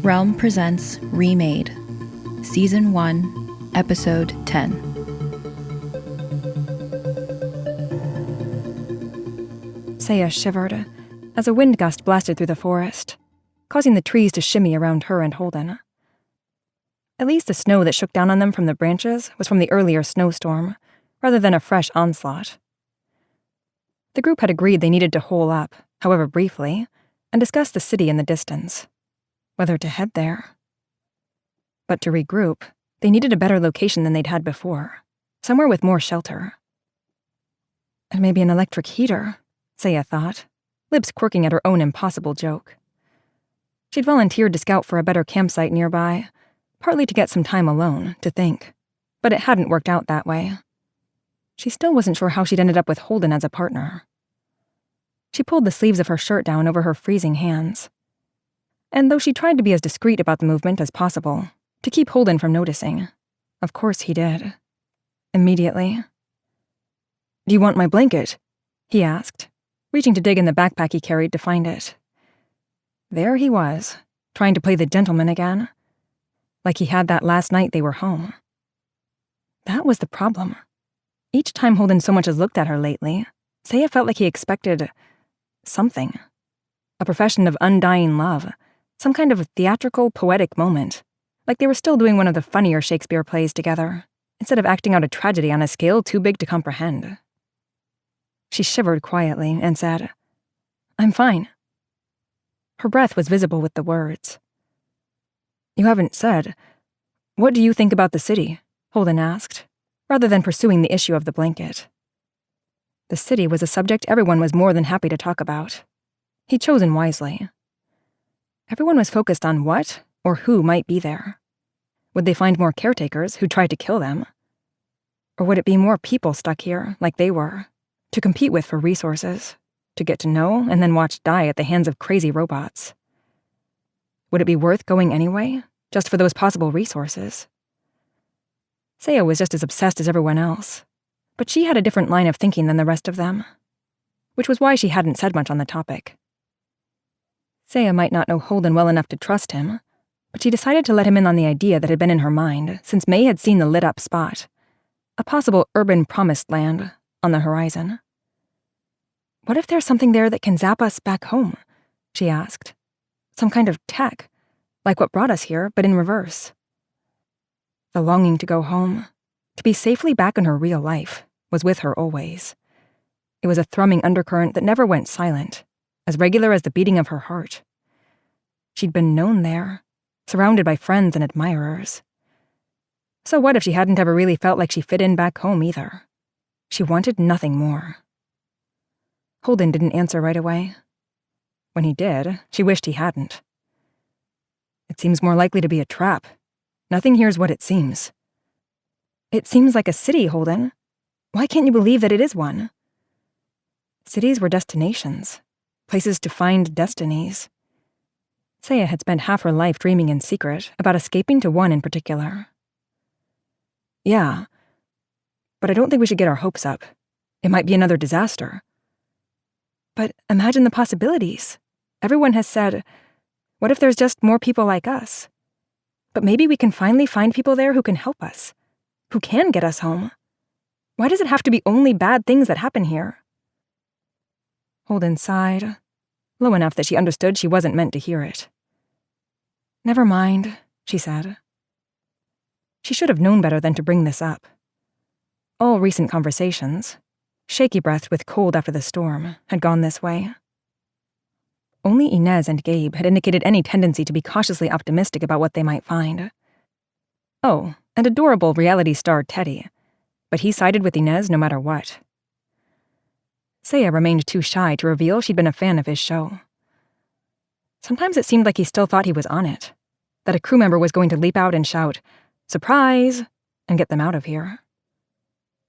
Realm presents Remade, Season 1, Episode 10. Seyah shivered as a wind gust blasted through the forest, causing the trees to shimmy around her and Holden. At least the snow that shook down on them from the branches was from the earlier snowstorm, rather than a fresh onslaught. The group had agreed they needed to hole up, however briefly, and discuss the city in the distance, whether to head there. But to regroup, they needed a better location than they'd had before, somewhere with more shelter. And maybe an electric heater, Seyah thought, lips quirking at her own impossible joke. She'd volunteered to scout for a better campsite nearby, partly to get some time alone, to think, but it hadn't worked out that way. She still wasn't sure how she'd ended up with Holden as a partner. She pulled the sleeves of her shirt down over her freezing hands. And though she tried to be as discreet about the movement as possible, to keep Holden from noticing, of course he did. Immediately. "Do you want my blanket?" he asked, reaching to dig in the backpack he carried to find it. There he was, trying to play the gentleman again, like he had that last night they were home. That was the problem. Each time Holden so much as looked at her lately, Seyah felt like he expected something. A profession of undying love, some kind of theatrical, poetic moment, like they were still doing one of the funnier Shakespeare plays together, instead of acting out a tragedy on a scale too big to comprehend. She shivered quietly and said, "I'm fine." Her breath was visible with the words. "You haven't said. What do you think about the city?" Holden asked, rather than pursuing the issue of the blanket. The city was a subject everyone was more than happy to talk about. He'd chosen wisely. Everyone was focused on what or who might be there. Would they find more caretakers who tried to kill them? Or would it be more people stuck here, like they were, to compete with for resources, to get to know and then watch die at the hands of crazy robots? Would it be worth going anyway, just for those possible resources? Seyah was just as obsessed as everyone else, but she had a different line of thinking than the rest of them, which was why she hadn't said much on the topic. Seyah might not know Holden well enough to trust him, but she decided to let him in on the idea that had been in her mind since May had seen the lit-up spot, a possible urban promised land on the horizon. "What if there's something there that can zap us back home?" she asked. "Some kind of tech, like what brought us here, but in reverse." The longing to go home, to be safely back in her real life, was with her always. It was a thrumming undercurrent that never went silent, as regular as the beating of her heart. She'd been known there, surrounded by friends and admirers. So what if she hadn't ever really felt like she fit in back home either? She wanted nothing more. Holden didn't answer right away. When he did, she wished he hadn't. "It seems more likely to be a trap. Nothing here's what it seems." "It seems like a city, Holden. Why can't you believe that it is one?" Cities were destinations, places to find destinies. Seyah had spent half her life dreaming in secret about escaping to one in particular. "Yeah, but I don't think we should get our hopes up. It might be another disaster." "But imagine the possibilities. Everyone has said, what if there's just more people like us? But maybe we can finally find people there who can help us, who can get us home. Why does it have to be only bad things that happen here?" Holden sighed, low enough that she understood she wasn't meant to hear it. "Never mind," she said. She should have known better than to bring this up. All recent conversations, shaky-breathed with cold after the storm, had gone this way. Only Inez and Gabe had indicated any tendency to be cautiously optimistic about what they might find. Oh, and adorable reality star Teddy, but he sided with Inez no matter what. Seyah remained too shy to reveal she'd been a fan of his show. Sometimes it seemed like he still thought he was on it, that a crew member was going to leap out and shout, "Surprise!" and get them out of here.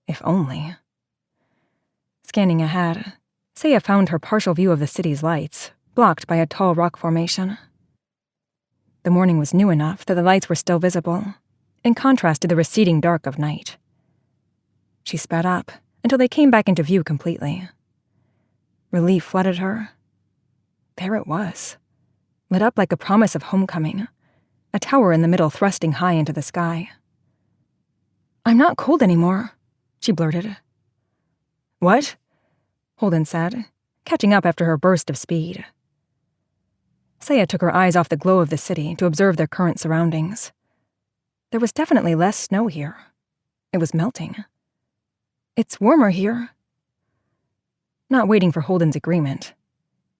If only. Scanning ahead, Seyah found her partial view of the city's lights blocked by a tall rock formation. The morning was new enough that the lights were still visible, in contrast to the receding dark of night. She sped up until they came back into view completely. Relief flooded her. There it was, lit up like a promise of homecoming, a tower in the middle thrusting high into the sky. "I'm not cold anymore," she blurted. "What?" Holden said, catching up after her burst of speed. Seyah took her eyes off the glow of the city to observe their current surroundings. There was definitely less snow here. It was melting. "It's warmer here." Not waiting for Holden's agreement.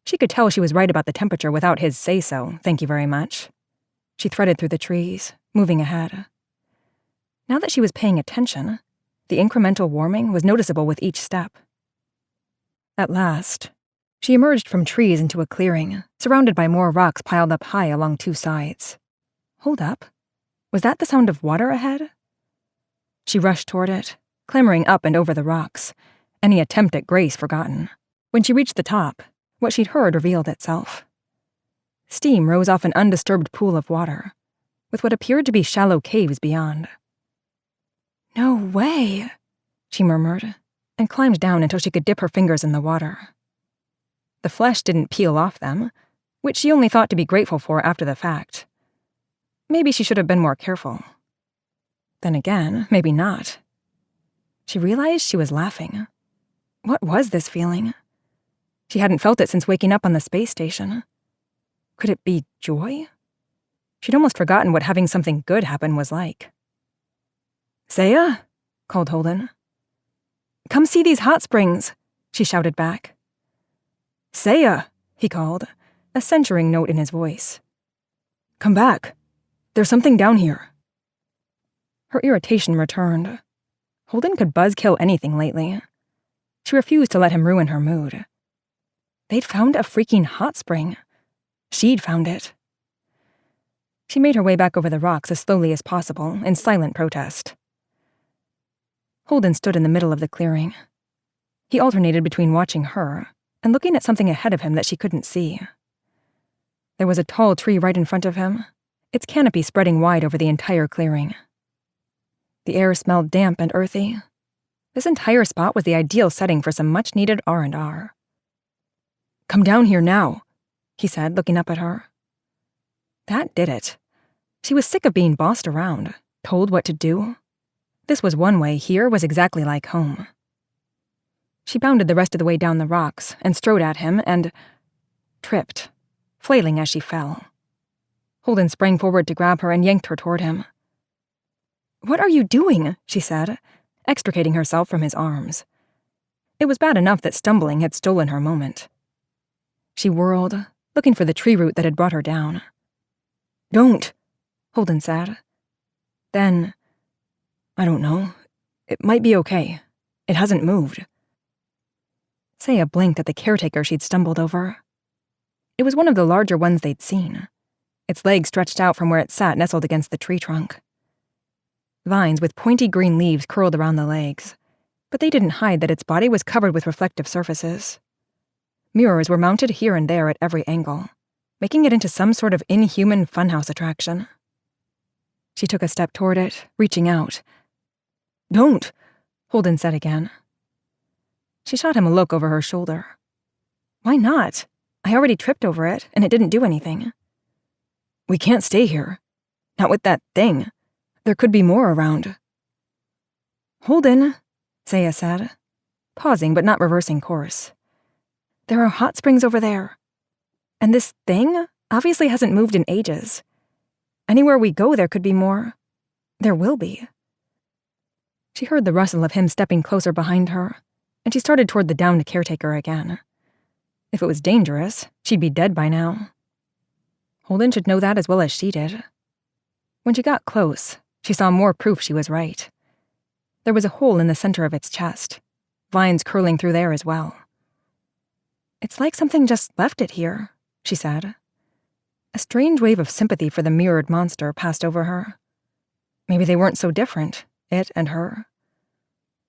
She could tell she was right about the temperature without his say-so, thank you very much. She threaded through the trees, moving ahead. Now that she was paying attention, the incremental warming was noticeable with each step. At last, she emerged from trees into a clearing, surrounded by more rocks piled up high along two sides. Hold up. Was that the sound of water ahead? She rushed toward it, clambering up and over the rocks, any attempt at grace forgotten. When she reached the top, what she'd heard revealed itself. Steam rose off an undisturbed pool of water, with what appeared to be shallow caves beyond. "No way," she murmured, and climbed down until she could dip her fingers in the water. The flesh didn't peel off them, which she only thought to be grateful for after the fact. Maybe she should have been more careful. Then again, maybe not. She realized she was laughing. What was this feeling? She hadn't felt it since waking up on the space station. Could it be joy? She'd almost forgotten what having something good happen was like. "Seyah?" called Holden. "Come see these hot springs," she shouted back. "Seyah," he called, a censuring note in his voice. "Come back. There's something down here." Her irritation returned. Holden could buzzkill anything lately. She refused to let him ruin her mood. They'd found a freaking hot spring. She'd found it. She made her way back over the rocks as slowly as possible, in silent protest. Holden stood in the middle of the clearing. He alternated between watching her and looking at something ahead of him that she couldn't see. There was a tall tree right in front of him, its canopy spreading wide over the entire clearing. The air smelled damp and earthy. This entire spot was the ideal setting for some much-needed R&R. "Come down here now," he said, looking up at her. That did it. She was sick of being bossed around, told what to do. This was one way here was exactly like home. She bounded the rest of the way down the rocks and strode at him and tripped, flailing as she fell. Holden sprang forward to grab her and yanked her toward him. "What are you doing?" she said, extricating herself from his arms. It was bad enough that stumbling had stolen her moment. She whirled, looking for the tree root that had brought her down. "Don't," Holden said. Then, "I don't know. It might be okay. It hasn't moved." Seyah blinked at the caretaker she'd stumbled over. It was one of the larger ones they'd seen. Its legs stretched out from where it sat nestled against the tree trunk. Vines with pointy green leaves curled around the legs, but they didn't hide that its body was covered with reflective surfaces. Mirrors were mounted here and there at every angle, making it into some sort of inhuman funhouse attraction. She took a step toward it, reaching out. "Don't," Holden said again. She shot him a look over her shoulder. "Why not? I already tripped over it, and it didn't do anything." "We can't stay here. Not with that thing. There could be more around." "Holden," Seyah said, pausing but not reversing course. "There are hot springs over there. And this thing obviously hasn't moved in ages. Anywhere we go, there could be more. There will be." She heard the rustle of him stepping closer behind her, and she started toward the downed caretaker again. If it was dangerous, she'd be dead by now. Holden should know that as well as she did. When she got close, she saw more proof she was right. There was a hole in the center of its chest, vines curling through there as well. "It's like something just left it here," she said. A strange wave of sympathy for the mirrored monster passed over her. Maybe they weren't so different, it and her.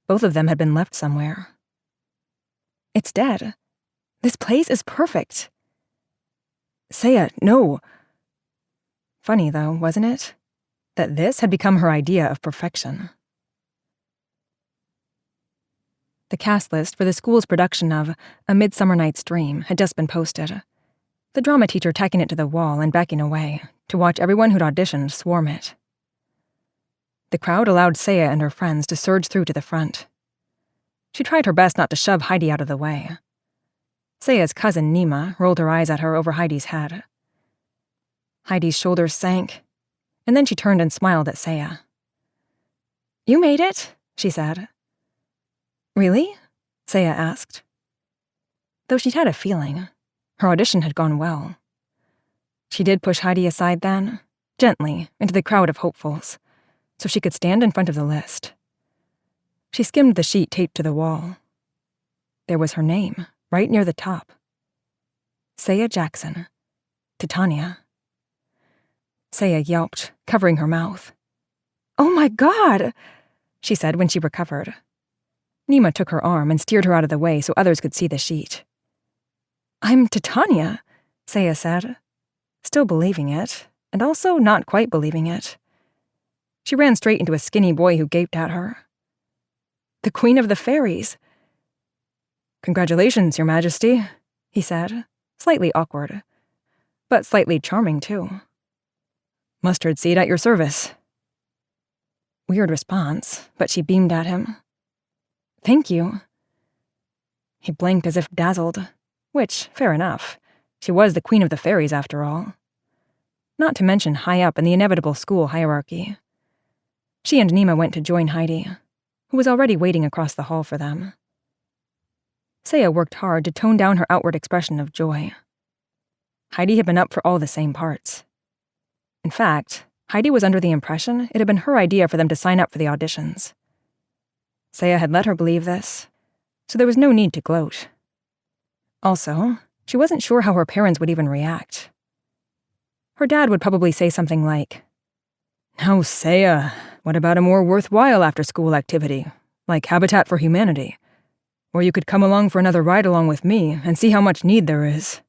Both of them had been left somewhere. "It's dead. This place is perfect." "Seyah, no." Funny, though, wasn't it? That this had become her idea of perfection. The cast list for the school's production of A Midsummer Night's Dream had just been posted. The drama teacher tacking it to the wall and backing away, to watch everyone who'd auditioned swarm it. The crowd allowed Seyah and her friends to surge through to the front. She tried her best not to shove Heidi out of the way. Seyah's cousin, Nima, rolled her eyes at her over Heidi's head. Heidi's shoulders sank, and then she turned and smiled at Seyah. "You made it," she said. "Really?" Seyah asked. Though she'd had a feeling, her audition had gone well. She did push Heidi aside then, gently, into the crowd of hopefuls, so she could stand in front of the list. She skimmed the sheet taped to the wall. There was her name, right near the top. Seyah Jackson, Titania. Seyah yelped, covering her mouth. "Oh my God!" she said when she recovered. Nima took her arm and steered her out of the way so others could see the sheet. "I'm Titania," Seyah said, still believing it, and also not quite believing it. She ran straight into a skinny boy who gaped at her. "The Queen of the Fairies." "Congratulations, Your Majesty," he said, slightly awkward, but slightly charming too. "Mustard seed at your service." Weird response, but she beamed at him. "Thank you." He blinked as if dazzled, which, fair enough. She was the Queen of the Fairies after all. Not to mention high up in the inevitable school hierarchy. She and Nima went to join Heidi, who was already waiting across the hall for them. Seyah worked hard to tone down her outward expression of joy. Heidi had been up for all the same parts. In fact, Heidi was under the impression it had been her idea for them to sign up for the auditions. Seyah had let her believe this, so there was no need to gloat. Also, she wasn't sure how her parents would even react. Her dad would probably say something like, "Now, Seyah, what about a more worthwhile after-school activity, like Habitat for Humanity? Or you could come along for another ride-along with me and see how much need there is."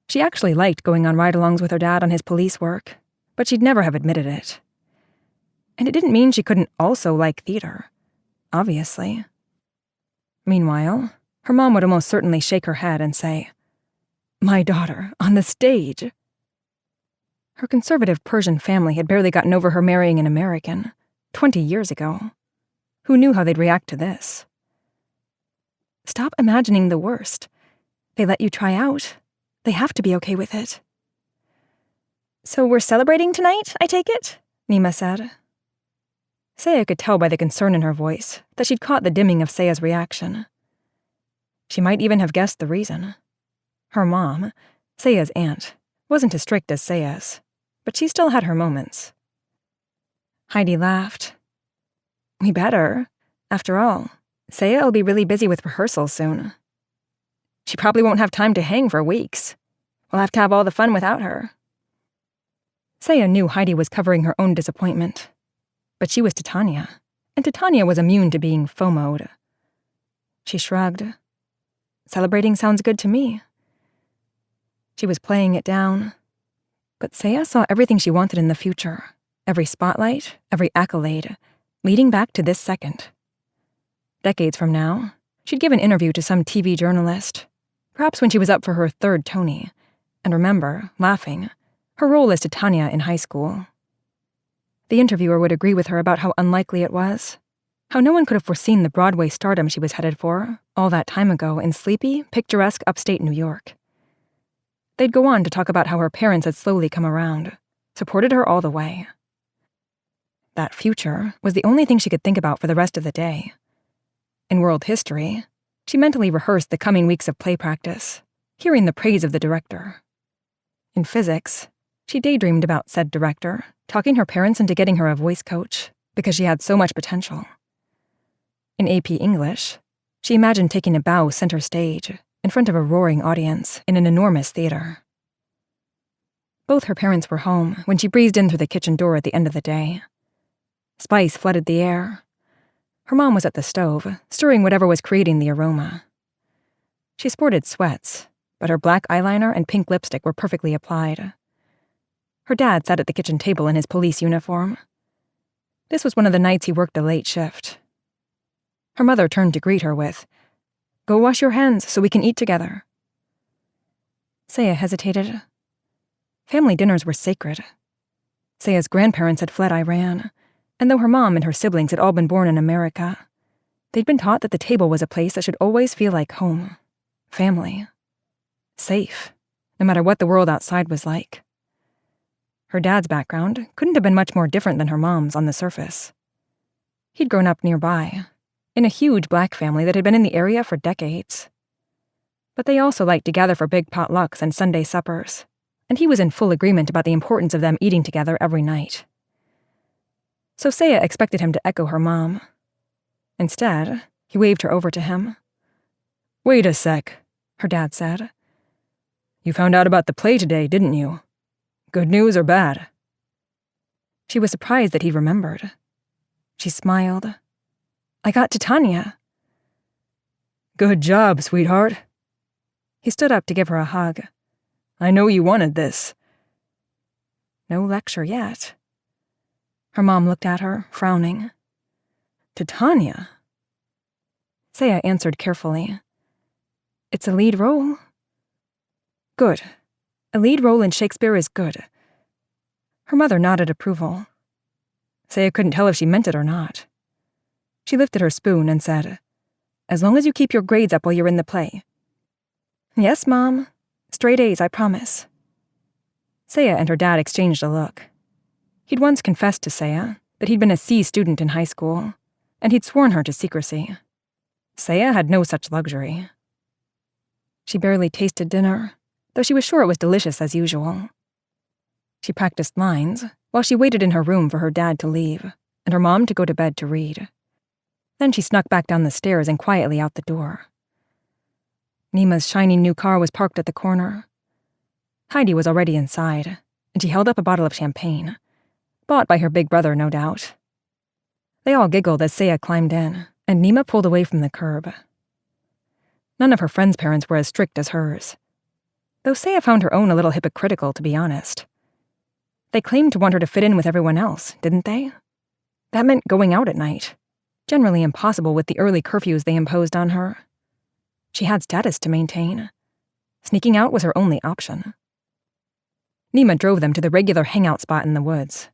She actually liked going on ride-alongs with her dad on his police work, but she'd never have admitted it. And it didn't mean she couldn't also like theater, obviously. Meanwhile, her mom would almost certainly shake her head and say, "My daughter, on the stage." Her conservative Persian family had barely gotten over her marrying an American, 20 years ago. Who knew how they'd react to this? Stop imagining the worst. They let you try out. They have to be okay with it. "So we're celebrating tonight, I take it?" Nima said. Seyah could tell by the concern in her voice that she'd caught the dimming of Seyah's reaction. She might even have guessed the reason. Her mom, Seyah's aunt, wasn't as strict as Seyah's, but she still had her moments. Heidi laughed. "We better. After all, Seyah will be really busy with rehearsals soon. She probably won't have time to hang for weeks. We'll have to have all the fun without her." Seyah knew Heidi was covering her own disappointment. But she was Titania, and Titania was immune to being FOMO'd. She shrugged. "Celebrating sounds good to me." She was playing it down. But Seyah saw everything she wanted in the future, every spotlight, every accolade, leading back to this second. Decades from now, she'd give an interview to some TV journalist, perhaps when she was up for her third Tony, and remember, laughing, her role as Titania in high school. The interviewer would agree with her about how unlikely it was, how no one could have foreseen the Broadway stardom she was headed for all that time ago in sleepy, picturesque upstate New York. They'd go on to talk about how her parents had slowly come around, supported her all the way. That future was the only thing she could think about for the rest of the day. In world history, she mentally rehearsed the coming weeks of play practice, hearing the praise of the director. In physics, she daydreamed about said director, talking her parents into getting her a voice coach because she had so much potential. In AP English, she imagined taking a bow center stage in front of a roaring audience in an enormous theater. Both her parents were home when she breezed in through the kitchen door at the end of the day. Spice flooded the air. Her mom was at the stove, stirring whatever was creating the aroma. She sported sweats, but her black eyeliner and pink lipstick were perfectly applied. Her dad sat at the kitchen table in his police uniform. This was one of the nights he worked a late shift. Her mother turned to greet her with, "Go wash your hands so we can eat together." Seyah hesitated. Family dinners were sacred. Seyah's grandparents had fled Iran, and though her mom and her siblings had all been born in America, they'd been taught that the table was a place that should always feel like home, family, safe, no matter what the world outside was like. Her dad's background couldn't have been much more different than her mom's on the surface. He'd grown up nearby, in a huge black family that had been in the area for decades. But they also liked to gather for big potlucks and Sunday suppers, and he was in full agreement about the importance of them eating together every night. So Seyah expected him to echo her mom. Instead, he waved her over to him. "Wait a sec," her dad said. "You found out about the play today, didn't you? Good news or bad?" She was surprised that he remembered. She smiled. "I got Titania." "Good job, sweetheart." He stood up to give her a hug. "I know you wanted this." No lecture yet. Her mom looked at her, frowning. "Titania?" Seyah answered carefully. "It's a lead role." "Good. A lead role in Shakespeare is good." Her mother nodded approval. Seyah couldn't tell if she meant it or not. She lifted her spoon and said, "As long as you keep your grades up while you're in the play." "Yes, Mom. Straight A's, I promise." Seyah and her dad exchanged a look. He'd once confessed to Seyah that he'd been a C student in high school, and he'd sworn her to secrecy. Seyah had no such luxury. She barely tasted dinner, though she was sure it was delicious as usual. She practiced lines while she waited in her room for her dad to leave and her mom to go to bed to read. Then she snuck back down the stairs and quietly out the door. Nima's shiny new car was parked at the corner. Heidi was already inside, and she held up a bottle of champagne, bought by her big brother, no doubt. They all giggled as Seyah climbed in, and Nima pulled away from the curb. None of her friends' parents were as strict as hers, though Seyah found her own a little hypocritical, to be honest. They claimed to want her to fit in with everyone else, didn't they? That meant going out at night, generally impossible with the early curfews they imposed on her. She had status to maintain. Sneaking out was her only option. Nima drove them to the regular hangout spot in the woods,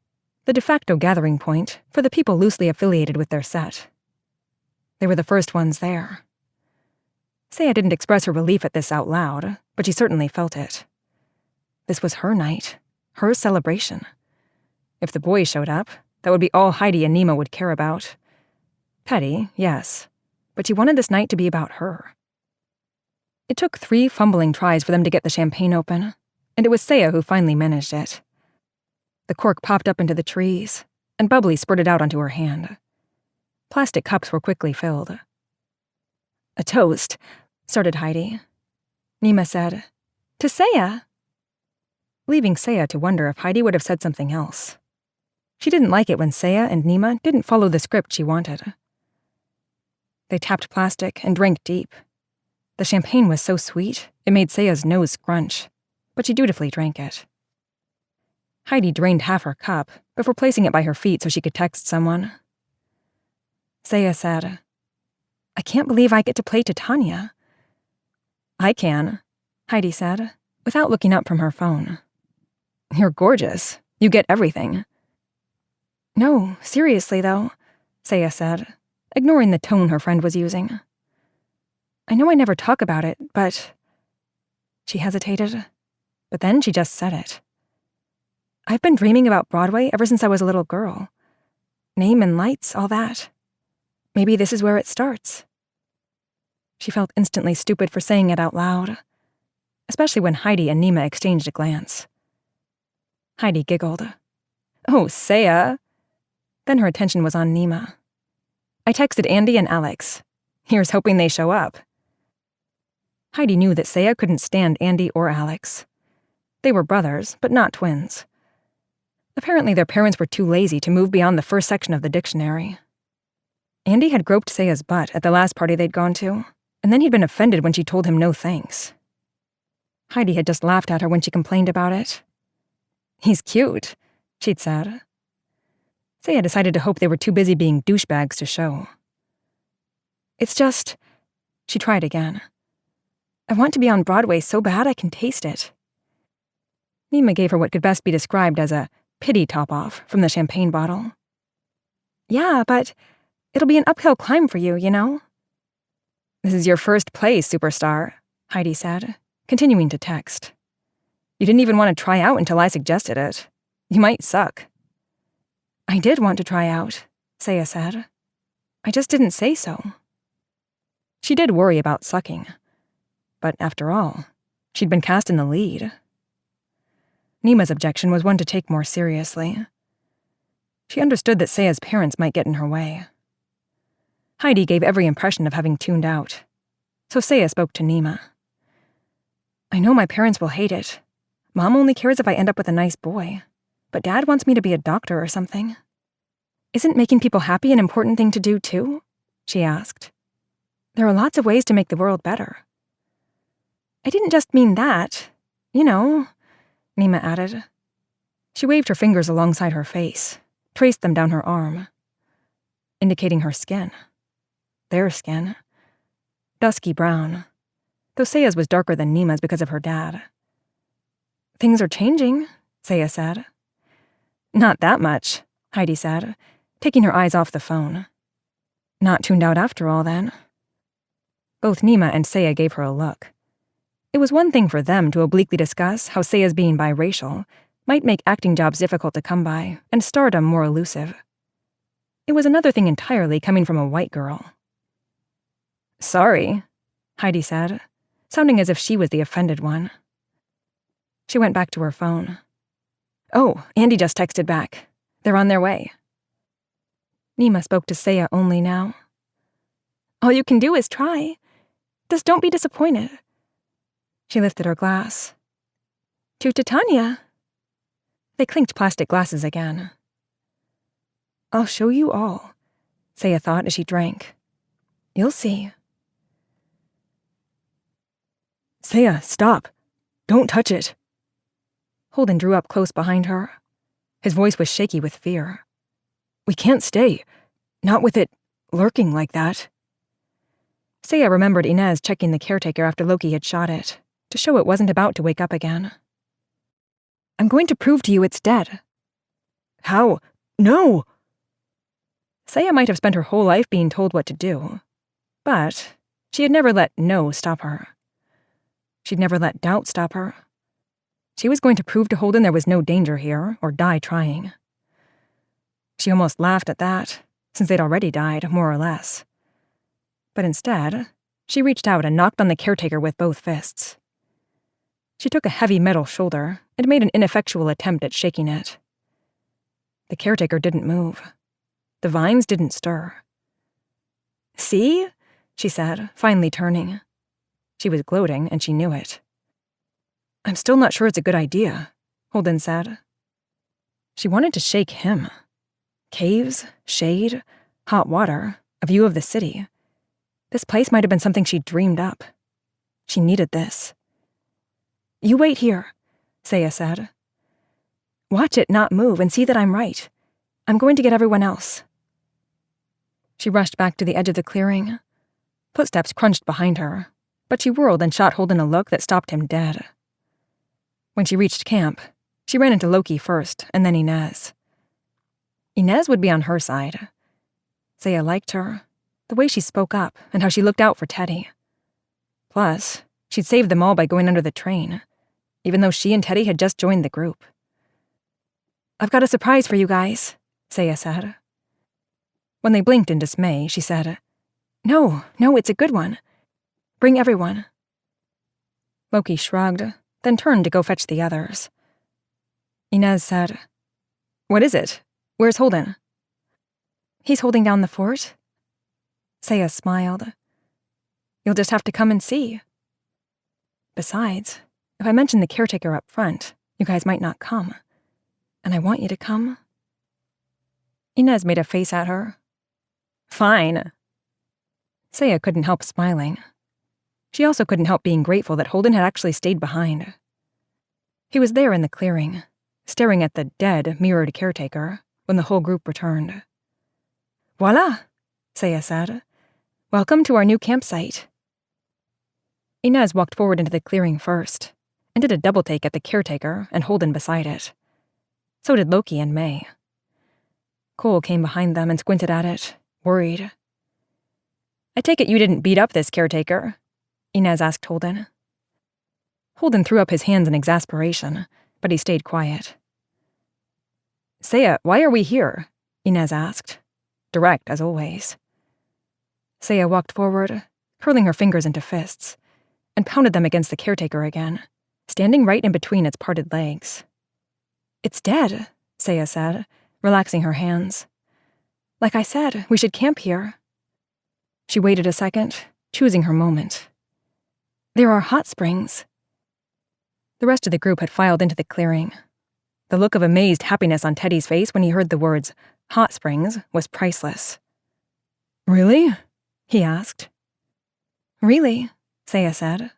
the de facto gathering point for the people loosely affiliated with their set. They were the first ones there. Seyah didn't express her relief at this out loud, but she certainly felt it. This was her night, her celebration. If the boys showed up, that would be all Heidi and Nima would care about. Petty, yes, but she wanted this night to be about her. It took 3 fumbling tries for them to get the champagne open, and it was Seyah who finally managed it. The cork popped up into the trees, and bubbly spurted out onto her hand. Plastic cups were quickly filled. "A toast," started Heidi. Nima said, "To Seyah," leaving Seyah to wonder if Heidi would have said something else. She didn't like it when Seyah and Nima didn't follow the script she wanted. They tapped plastic and drank deep. The champagne was so sweet, it made Seyah's nose scrunch, but she dutifully drank it. Heidi drained half her cup before placing it by her feet so she could text someone. Seyah said, "I can't believe I get to play Titania." "I can," Heidi said, without looking up from her phone. "You're gorgeous. You get everything." "No, seriously though," Seyah said, ignoring the tone her friend was using. "I know I never talk about it, but..." She hesitated, but then she just said it. "I've been dreaming about Broadway ever since I was a little girl. Name and lights, all that. Maybe this is where it starts." She felt instantly stupid for saying it out loud, especially when Heidi and Nima exchanged a glance. Heidi giggled. "Oh, Seyah." Then her attention was on Nima. "I texted Andy and Alex. Here's hoping they show up." Heidi knew that Seyah couldn't stand Andy or Alex. They were brothers, but not twins. Apparently their parents were too lazy to move beyond the first section of the dictionary. Andy had groped Seyah's butt at the last party they'd gone to, and then he'd been offended when she told him no thanks. Heidi had just laughed at her when she complained about it. "He's cute," she'd said. Seyah decided to hope they were too busy being douchebags to show. "It's just..." She tried again. "I want to be on Broadway so bad I can taste it." Nima gave her what could best be described as a pity top-off from the champagne bottle. Yeah, but it'll be an uphill climb for you, you know? This is your first play, superstar, Heidi said, continuing to text. You didn't even want to try out until I suggested it. You might suck. I did want to try out, Seyah said. I just didn't say so. She did worry about sucking. But after all, she'd been cast in the lead. Nima's objection was one to take more seriously. She understood that Seyah's parents might get in her way. Heidi gave every impression of having tuned out, so Seyah spoke to Nima. I know my parents will hate it. Mom only cares if I end up with a nice boy, but Dad wants me to be a doctor or something. Isn't making people happy an important thing to do too? She asked. There are lots of ways to make the world better. I didn't just mean that. You know, Nima added. She waved her fingers alongside her face, traced them down her arm, indicating her skin. Their skin. Dusky brown, though Seyah's was darker than Nima's because of her dad. Things are changing, Seyah said. Not that much, Heidi said, taking her eyes off the phone. Not tuned out after all, then. Both Nima and Seyah gave her a look. It was one thing for them to obliquely discuss how Seyah's being biracial might make acting jobs difficult to come by and stardom more elusive. It was another thing entirely coming from a white girl. Sorry, Heidi said, sounding as if she was the offended one. She went back to her phone. Oh, Andy just texted back. They're on their way. Nima spoke to Seyah only now. All you can do is try. Just don't be disappointed. She lifted her glass. To Titania. They clinked plastic glasses again. I'll show you all, Seyah thought as she drank. You'll see. Seyah, stop. Don't touch it. Holden drew up close behind her. His voice was shaky with fear. We can't stay. Not with it lurking like that. Seyah remembered Inez checking the caretaker after Loki had shot it, to show it wasn't about to wake up again. I'm going to prove to you it's dead. How? No! Seyah might have spent her whole life being told what to do, but she had never let no stop her. She'd never let doubt stop her. She was going to prove to Holden there was no danger here, or die trying. She almost laughed at that, since they'd already died, more or less. But instead, she reached out and knocked on the caretaker with both fists. She took a heavy metal shoulder and made an ineffectual attempt at shaking it. The caretaker didn't move. The vines didn't stir. See? She said, finally turning. She was gloating, and she knew it. I'm still not sure it's a good idea, Holden said. She wanted to shake him. Caves, shade, hot water, a view of the city. This place might have been something she'd dreamed up. She needed this. You wait here, Seyah said. Watch it not move and see that I'm right. I'm going to get everyone else. She rushed back to the edge of the clearing. Footsteps crunched behind her, but she whirled and shot Holden a look that stopped him dead. When she reached camp, she ran into Loki first, and then Inez. Inez would be on her side. Seyah liked her, the way she spoke up and how she looked out for Teddy. Plus, she'd saved them all by going under the train, even though she and Teddy had just joined the group. I've got a surprise for you guys, Seyah said. When they blinked in dismay, she said, No, it's a good one. Bring everyone. Loki shrugged, then turned to go fetch the others. Inez said, What is it? Where's Holden? He's holding down the fort. Seyah smiled. You'll just have to come and see. Besides, if I mention the caretaker up front, you guys might not come. And I want you to come. Inez made a face at her. Fine. Seyah couldn't help smiling. She also couldn't help being grateful that Holden had actually stayed behind. He was there in the clearing, staring at the dead, mirrored caretaker, when the whole group returned. Voila, Seyah said. Welcome to our new campsite. Inez walked forward into the clearing first, and did a double take at the caretaker and Holden beside it. So did Loki and May. Cole came behind them and squinted at it, worried. "I take it you didn't beat up this caretaker?" Inez asked Holden. Holden threw up his hands in exasperation, but he stayed quiet. "Seyah, why are we here?" Inez asked. Direct, as always. Seyah walked forward, curling her fingers into fists, and pounded them against the caretaker again, standing right in between its parted legs. "It's dead," Seyah said, relaxing her hands. "Like I said, we should camp here." She waited a second, choosing her moment. "There are hot springs." The rest of the group had filed into the clearing. The look of amazed happiness on Teddy's face when he heard the words, hot springs, was priceless. "Really?" he asked. "Really," Seyah said.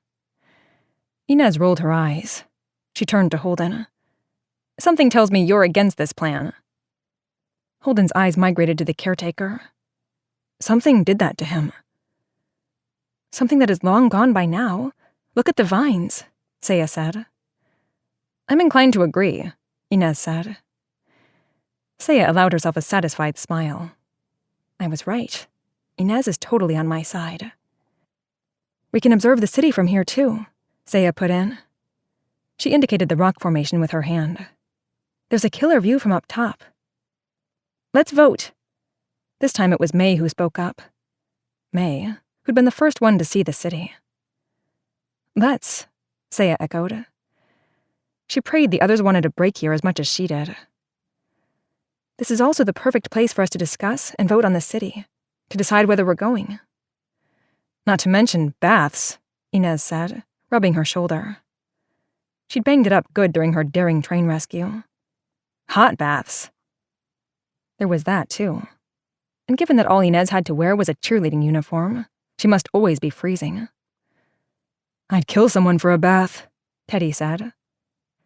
Inez rolled her eyes. She turned to Holden. "Something tells me you're against this plan." Holden's eyes migrated to the caretaker. Something did that to him. "Something that is long gone by now. Look at the vines," Seyah said. "I'm inclined to agree," Inez said. Seyah allowed herself a satisfied smile. "I was right. Inez is totally on my side." "We can observe the city from here, too," Seyah put in. She indicated the rock formation with her hand. "There's a killer view from up top." "Let's vote." This time it was May who spoke up. May, who'd been the first one to see the city. "Let's," Seyah echoed. She prayed the others wanted a break here as much as she did. "This is also the perfect place for us to discuss and vote on the city, to decide whether we're going." "Not to mention baths," Inez said, rubbing her shoulder. She'd banged it up good during her daring train rescue. Hot baths. There was that, too. And given that all Inez had to wear was a cheerleading uniform, she must always be freezing. "I'd kill someone for a bath," Teddy said.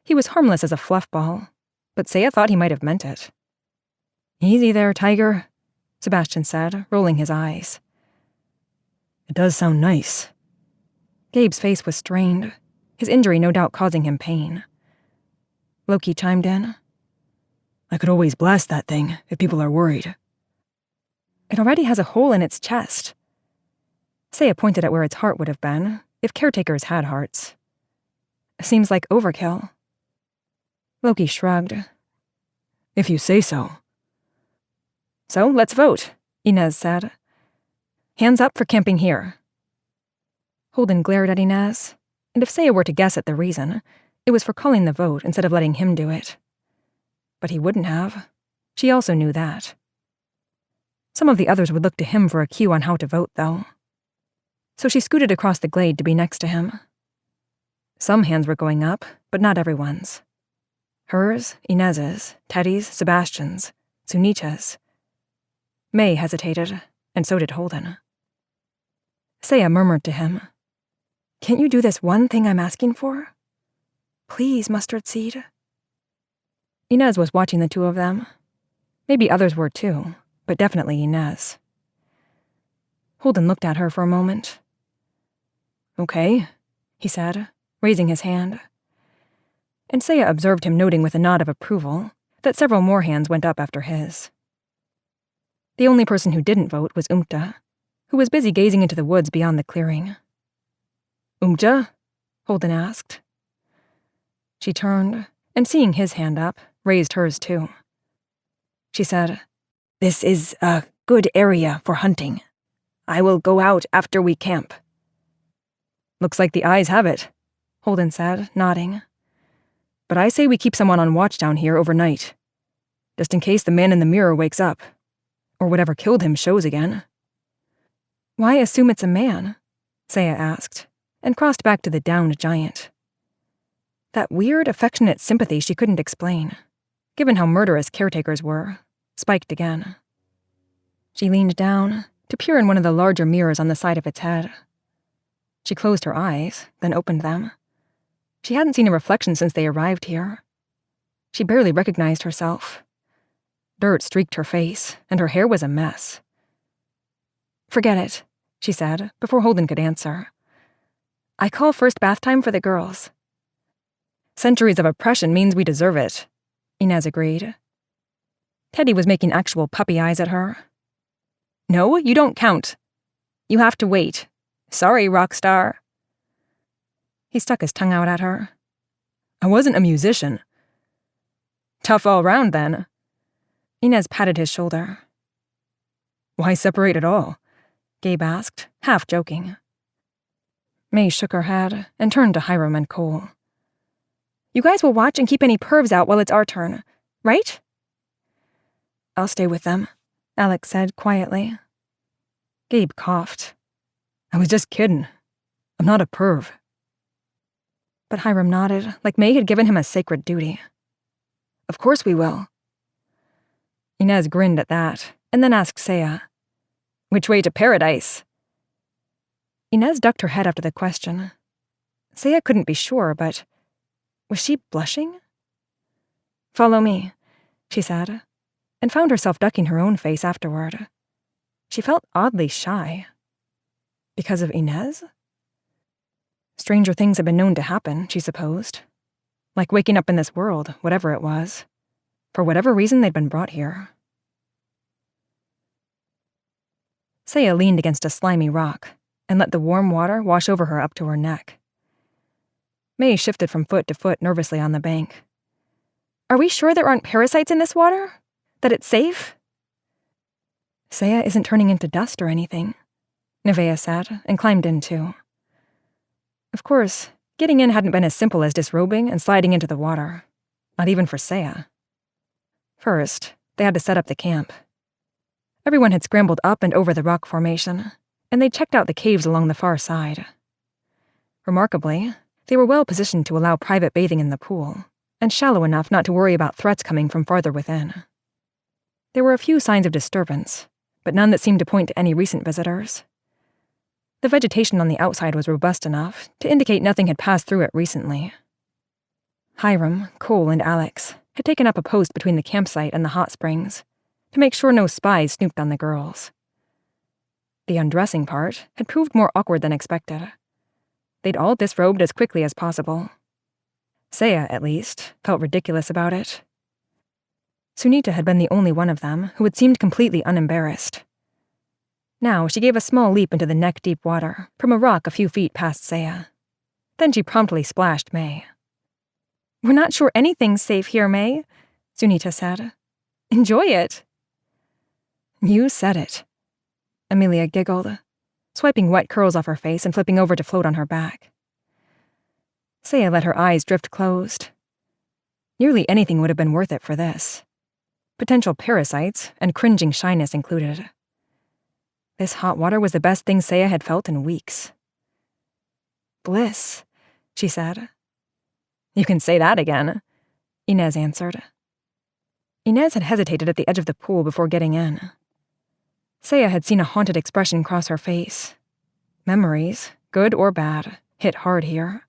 He was harmless as a fluff ball, but Seyah thought he might have meant it. "Easy there, Tiger," Sebastian said, rolling his eyes. "It does sound nice." Gabe's face was strained, his injury no doubt causing him pain. Loki chimed in. "I could always blast that thing if people are worried." "It already has a hole in its chest." Seyah pointed at where its heart would have been, if caretakers had hearts. "Seems like overkill." Loki shrugged. "If you say so." "So, let's vote," Inez said. "Hands up for camping here." Holden glared at Inez, and if Seyah were to guess at the reason, it was for calling the vote instead of letting him do it. But he wouldn't have. She also knew that. Some of the others would look to him for a cue on how to vote, though. So she scooted across the glade to be next to him. Some hands were going up, but not everyone's. Hers, Inez's, Teddy's, Sebastian's, Sunita's. May hesitated, and so did Holden. Seyah murmured to him, "Can't you do this one thing I'm asking for? Please, Mustard Seed." Inez was watching the two of them. Maybe others were too, but definitely Inez. Holden looked at her for a moment. "Okay," he said, raising his hand. And Seyah observed him noting with a nod of approval that several more hands went up after his. The only person who didn't vote was Umta, who was busy gazing into the woods beyond the clearing. "Umta?" Holden asked. She turned, and seeing his hand up, raised hers too. She said, "This is a good area for hunting. I will go out after we camp." "Looks like the eyes have it," Holden said, nodding. "But I say we keep someone on watch down here overnight, just in case the man in the mirror wakes up, or whatever killed him shows again." "Why assume it's a man?" Seyah asked, and crossed back to the downed giant. That weird, affectionate sympathy she couldn't explain, given how murderous caretakers were, spiked again. She leaned down to peer in one of the larger mirrors on the side of its head. She closed her eyes, then opened them. She hadn't seen a reflection since they arrived here. She barely recognized herself. Dirt streaked her face, and her hair was a mess. "Forget it," she said, before Holden could answer. "I call first bath time for the girls." Centuries of oppression means we deserve it, Inez agreed. Teddy was making actual puppy eyes at her. No, you don't count. You have to wait. Sorry, rock star. He stuck his tongue out at her. I wasn't a musician. Tough all round, then. Inez patted his shoulder. Why separate at all? Gabe asked, half joking. May shook her head and turned to Hiram and Cole. You guys will watch and keep any pervs out while it's our turn, right? I'll stay with them, Alex said quietly. Gabe coughed. I was just kidding. I'm not a perv. But Hiram nodded, like May had given him a sacred duty. Of course we will. Inez grinned at that, and then asked Seyah, which way to paradise? Inez ducked her head after the question. Seyah couldn't be sure, but was she blushing? Follow me, she said, and found herself ducking her own face afterward. She felt oddly shy. Because of Inez? Stranger things had been known to happen, she supposed. Like waking up in this world, whatever it was. For whatever reason, they'd been brought here. Seyah leaned against a slimy rock and let the warm water wash over her up to her neck. May shifted from foot to foot nervously on the bank. Are we sure there aren't parasites in this water? That it's safe? Seyah isn't turning into dust or anything, Nevaeh said, and climbed in too. Of course, getting in hadn't been as simple as disrobing and sliding into the water. Not even for Seyah. First, they had to set up the camp. Everyone had scrambled up and over the rock formation, and they checked out the caves along the far side. Remarkably, they were well positioned to allow private bathing in the pool, and shallow enough not to worry about threats coming from farther within. There were a few signs of disturbance, but none that seemed to point to any recent visitors. The vegetation on the outside was robust enough to indicate nothing had passed through it recently. Hiram, Cole, and Alex had taken up a post between the campsite and the hot springs to make sure no spies snooped on the girls. The undressing part had proved more awkward than expected. They'd all disrobed as quickly as possible. Seyah, at least, felt ridiculous about it. Sunita had been the only one of them who had seemed completely unembarrassed. Now she gave a small leap into the neck-deep water from a rock a few feet past Seyah. Then she promptly splashed May. We're not sure anything's safe here, May, Sunita said. Enjoy it. You said it. Amelia giggled, swiping wet curls off her face and flipping over to float on her back. Seyah let her eyes drift closed. Nearly anything would have been worth it for this. Potential parasites and cringing shyness included. This hot water was the best thing Seyah had felt in weeks. Bliss, she said. You can say that again, Inez answered. Inez had hesitated at the edge of the pool before getting in. Seyah had seen a haunted expression cross her face. Memories, good or bad, hit hard here.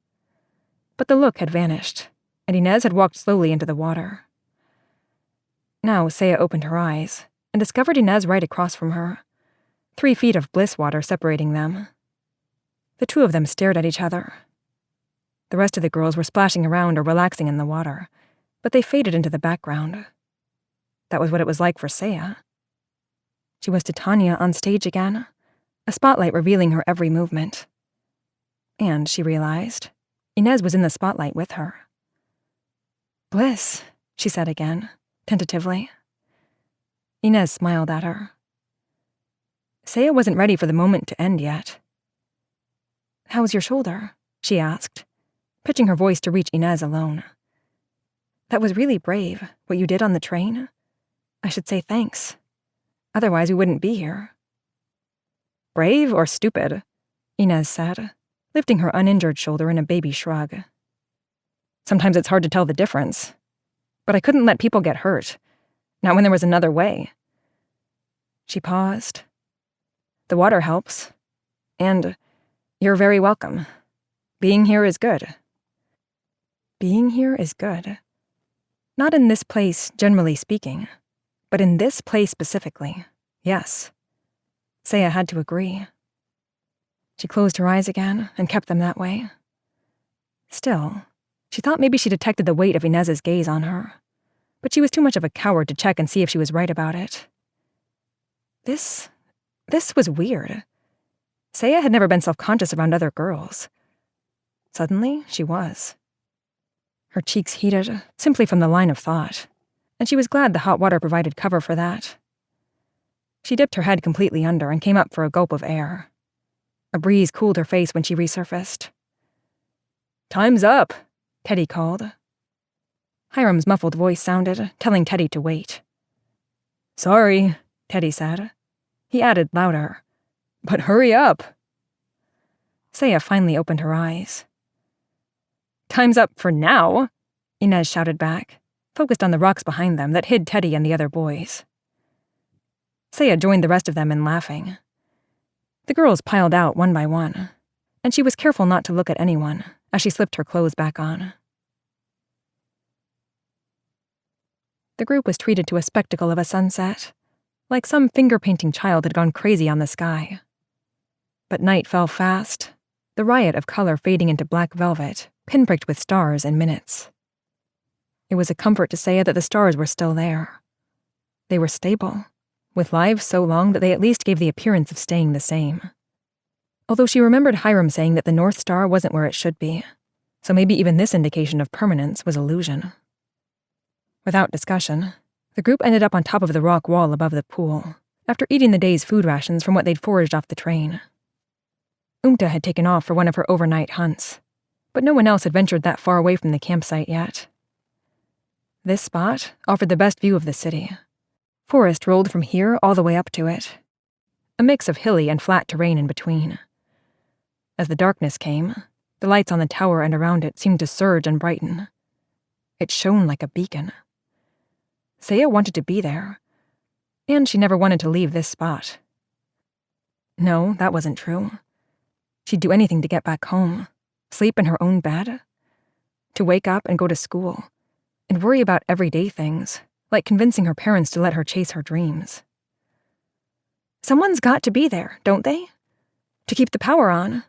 But the look had vanished, and Inez had walked slowly into the water. Now Seyah opened her eyes and discovered Inez right across from her, 3 feet of bliss water separating them. The two of them stared at each other. The rest of the girls were splashing around or relaxing in the water, but they faded into the background. That was what it was like for Seyah. She was Titania on stage again, a spotlight revealing her every movement. And, she realized, Inez was in the spotlight with her. Bliss, she said again, tentatively. Inez smiled at her. Seyah wasn't ready for the moment to end yet. How's your shoulder? She asked, pitching her voice to reach Inez alone. That was really brave, what you did on the train. I should say thanks. Otherwise we wouldn't be here. Brave or stupid? Inez said, lifting her uninjured shoulder in a baby shrug. Sometimes it's hard to tell the difference. But I couldn't let people get hurt. Not when there was another way. She paused. The water helps. And you're very welcome. Being here is good. Being here is good. Not in this place, generally speaking, but in this place specifically, yes. Seyah had to agree. She closed her eyes again and kept them that way. Still, She thought maybe she detected the weight of Inez's gaze on her, but she was too much of a coward to check and see if she was right about it. This was weird. Seyah had never been self-conscious around other girls. Suddenly, she was. Her cheeks heated, simply from the line of thought, and she was glad the hot water provided cover for that. She dipped her head completely under and came up for a gulp of air. A breeze cooled her face when she resurfaced. "Time's up," Teddy called. Hiram's muffled voice sounded, telling Teddy to wait. "Sorry," Teddy said. He added louder, "But hurry up." Seyah finally opened her eyes. "Time's up for now," Inez shouted back, focused on the rocks behind them that hid Teddy and the other boys. Seyah joined the rest of them in laughing. The girls piled out one by one, and she was careful not to look at anyone as she slipped her clothes back on. The group was treated to a spectacle of a sunset, like some finger-painting child had gone crazy on the sky. But night fell fast, the riot of color fading into black velvet, pinpricked with stars in minutes. It was a comfort to Seyah that the stars were still there. They were stable, with lives so long that they at least gave the appearance of staying the same. Although she remembered Hiram saying that the North Star wasn't where it should be, so maybe even this indication of permanence was illusion. Without discussion, the group ended up on top of the rock wall above the pool, after eating the day's food rations from what they'd foraged off the train. Umta had taken off for one of her overnight hunts, but no one else had ventured that far away from the campsite yet. This spot offered the best view of the city. Forest rolled from here all the way up to it, a mix of hilly and flat terrain in between. As the darkness came, the lights on the tower and around it seemed to surge and brighten. It shone like a beacon. Seyah wanted to be there, and she never wanted to leave this spot. No, that wasn't true. She'd do anything to get back home, sleep in her own bed, to wake up and go to school, and worry about everyday things, like convincing her parents to let her chase her dreams. "Someone's got to be there, don't they? To keep the power on,"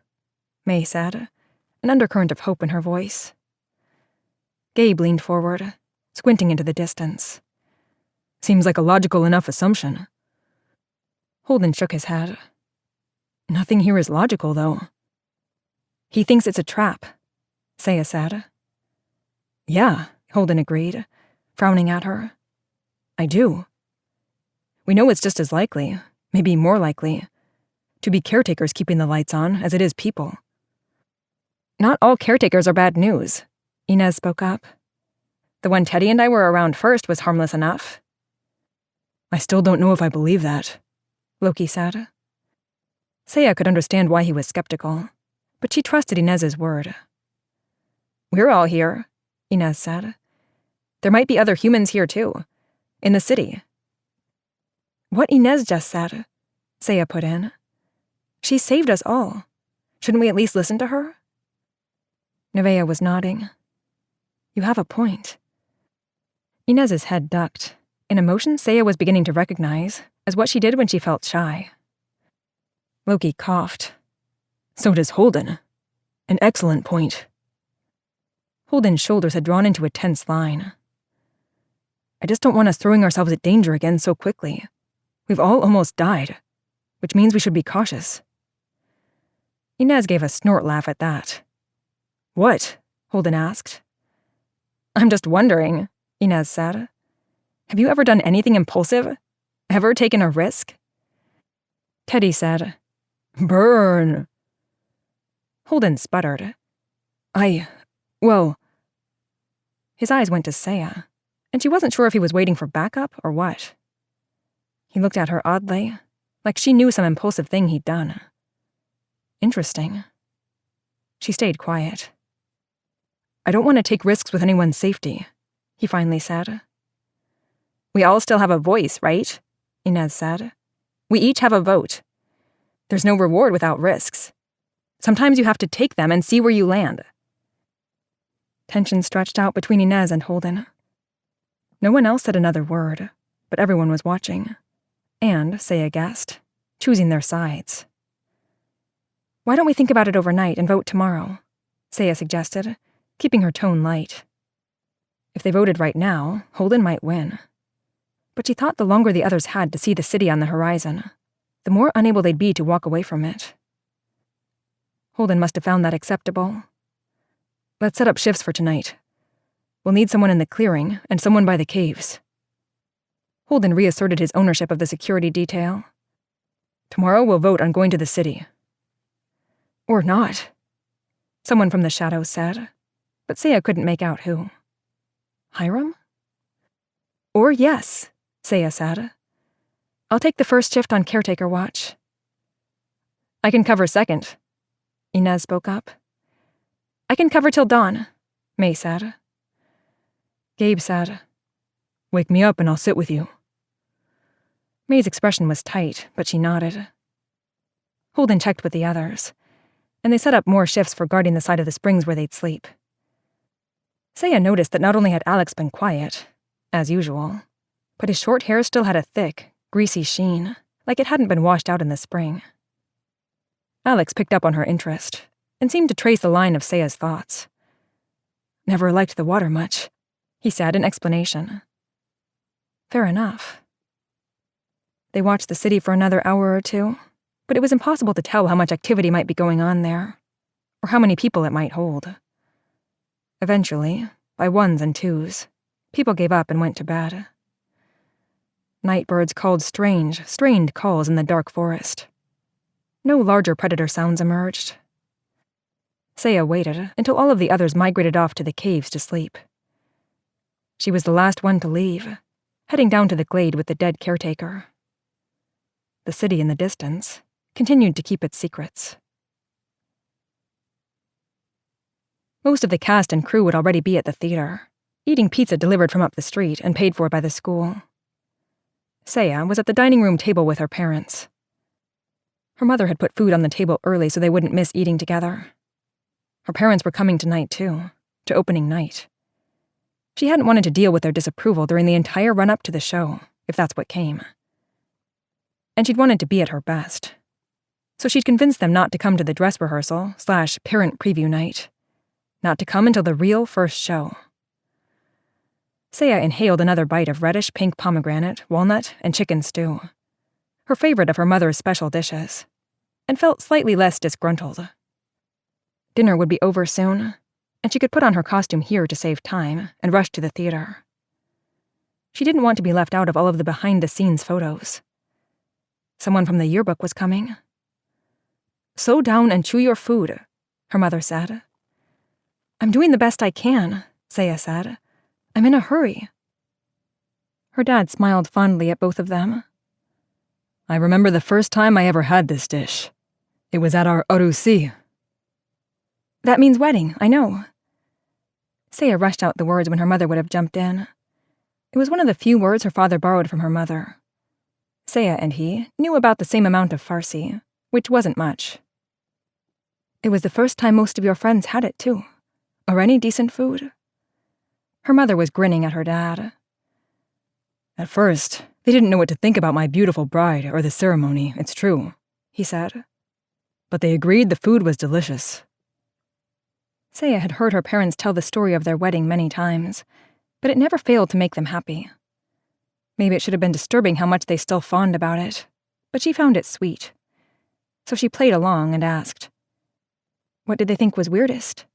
May said, an undercurrent of hope in her voice. Gabe leaned forward, squinting into the distance. "Seems like a logical enough assumption." Holden shook his head. "Nothing here is logical, though." "He thinks it's a trap," Seyah said. "Yeah," Holden agreed, frowning at her. "I do. We know it's just as likely, maybe more likely, to be caretakers keeping the lights on as it is people." "Not all caretakers are bad news," Inez spoke up. "The one Teddy and I were around first was harmless enough." "I still don't know if I believe that," Loki said. Seyah could understand why he was skeptical, but she trusted Inez's word. "We're all here," Inez said. "There might be other humans here too, in the city." "What Inez just said," Seyah put in. "She saved us all. Shouldn't we at least listen to her?" Nevaeh was nodding. "You have a point." Inez's head ducked, an emotion Seyah was beginning to recognize as what she did when she felt shy. Loki coughed. "So does Holden. An excellent point." Holden's shoulders had drawn into a tense line. "I just don't want us throwing ourselves at danger again so quickly. We've all almost died, which means we should be cautious." Inez gave a snort laugh at that. "What?" Holden asked. "I'm just wondering," Inez said. "Have you ever done anything impulsive? Ever taken a risk?" Teddy said, "Burn." Holden sputtered. Well..." His eyes went to Seyah, and she wasn't sure if he was waiting for backup or what. He looked at her oddly, like she knew some impulsive thing he'd done. Interesting. She stayed quiet. "I don't want to take risks with anyone's safety," he finally said. "We all still have a voice, right?" Inez said. "We each have a vote. There's no reward without risks. Sometimes you have to take them and see where you land." Tension stretched out between Inez and Holden. No one else said another word, but everyone was watching. And, Seyah guessed, choosing their sides. "Why don't we think about it overnight and vote tomorrow?" Seyah suggested, keeping her tone light. If they voted right now, Holden might win. But she thought the longer the others had to see the city on the horizon, the more unable they'd be to walk away from it. Holden must have found that acceptable. Let's set up shifts for tonight. We'll need someone in the clearing and someone by the caves. Holden reasserted his ownership of the security detail. Tomorrow we'll vote on going to the city. Or not, someone from the shadows said, but Seyah couldn't make out who. Hiram? Or yes, Seyah said. I'll take the first shift on caretaker watch. I can cover second, Inez spoke up. I can cover till dawn, May said. Gabe said, wake me up and I'll sit with you. May's expression was tight, but she nodded. Holden checked with the others, and they set up more shifts for guarding the side of the springs where they'd sleep. Seyah noticed that not only had Alex been quiet, as usual, but his short hair still had a thick, greasy sheen, like it hadn't been washed out in the spring. Alex picked up on her interest, and seemed to trace the line of Seyah's thoughts. Never liked the water much, he said in explanation. Fair enough. They watched the city for another hour or two, but it was impossible to tell how much activity might be going on there, or how many people it might hold. Eventually, by ones and twos, people gave up and went to bed. Nightbirds called strange, strained calls in the dark forest. No larger predator sounds emerged. Seyah waited until all of the others migrated off to the caves to sleep. She was the last one to leave, heading down to the glade with the dead caretaker. The city in the distance continued to keep its secrets. Most of the cast and crew would already be at the theater, eating pizza delivered from up the street and paid for by the school. Seyah was at the dining room table with her parents. Her mother had put food on the table early so they wouldn't miss eating together. Her parents were coming tonight too, to opening night. She hadn't wanted to deal with their disapproval during the entire run-up to the show, if that's what came. And she'd wanted to be at her best. So she'd convinced them not to come to the dress rehearsal / parent preview night. Not to come until the real first show. Seyah inhaled another bite of reddish-pink pomegranate, walnut, and chicken stew, her favorite of her mother's special dishes, and felt slightly less disgruntled. Dinner would be over soon, and she could put on her costume here to save time and rush to the theater. She didn't want to be left out of all of the behind-the-scenes photos. Someone from the yearbook was coming. Slow down and chew your food, her mother said. I'm doing the best I can, Seyah said. I'm in a hurry. Her dad smiled fondly at both of them. I remember the first time I ever had this dish. It was at our arusi. That means wedding, I know. Seyah rushed out the words when her mother would have jumped in. It was one of the few words her father borrowed from her mother. Seyah and he knew about the same amount of Farsi, which wasn't much. It was the first time most of your friends had it, too. Or any decent food? Her mother was grinning at her dad. At first, they didn't know what to think about my beautiful bride or the ceremony, it's true, he said. But they agreed the food was delicious. Seyah had heard her parents tell the story of their wedding many times, but it never failed to make them happy. Maybe it should have been disturbing how much they still fawned about it, but she found it sweet. So she played along and asked, what did they think was weirdest?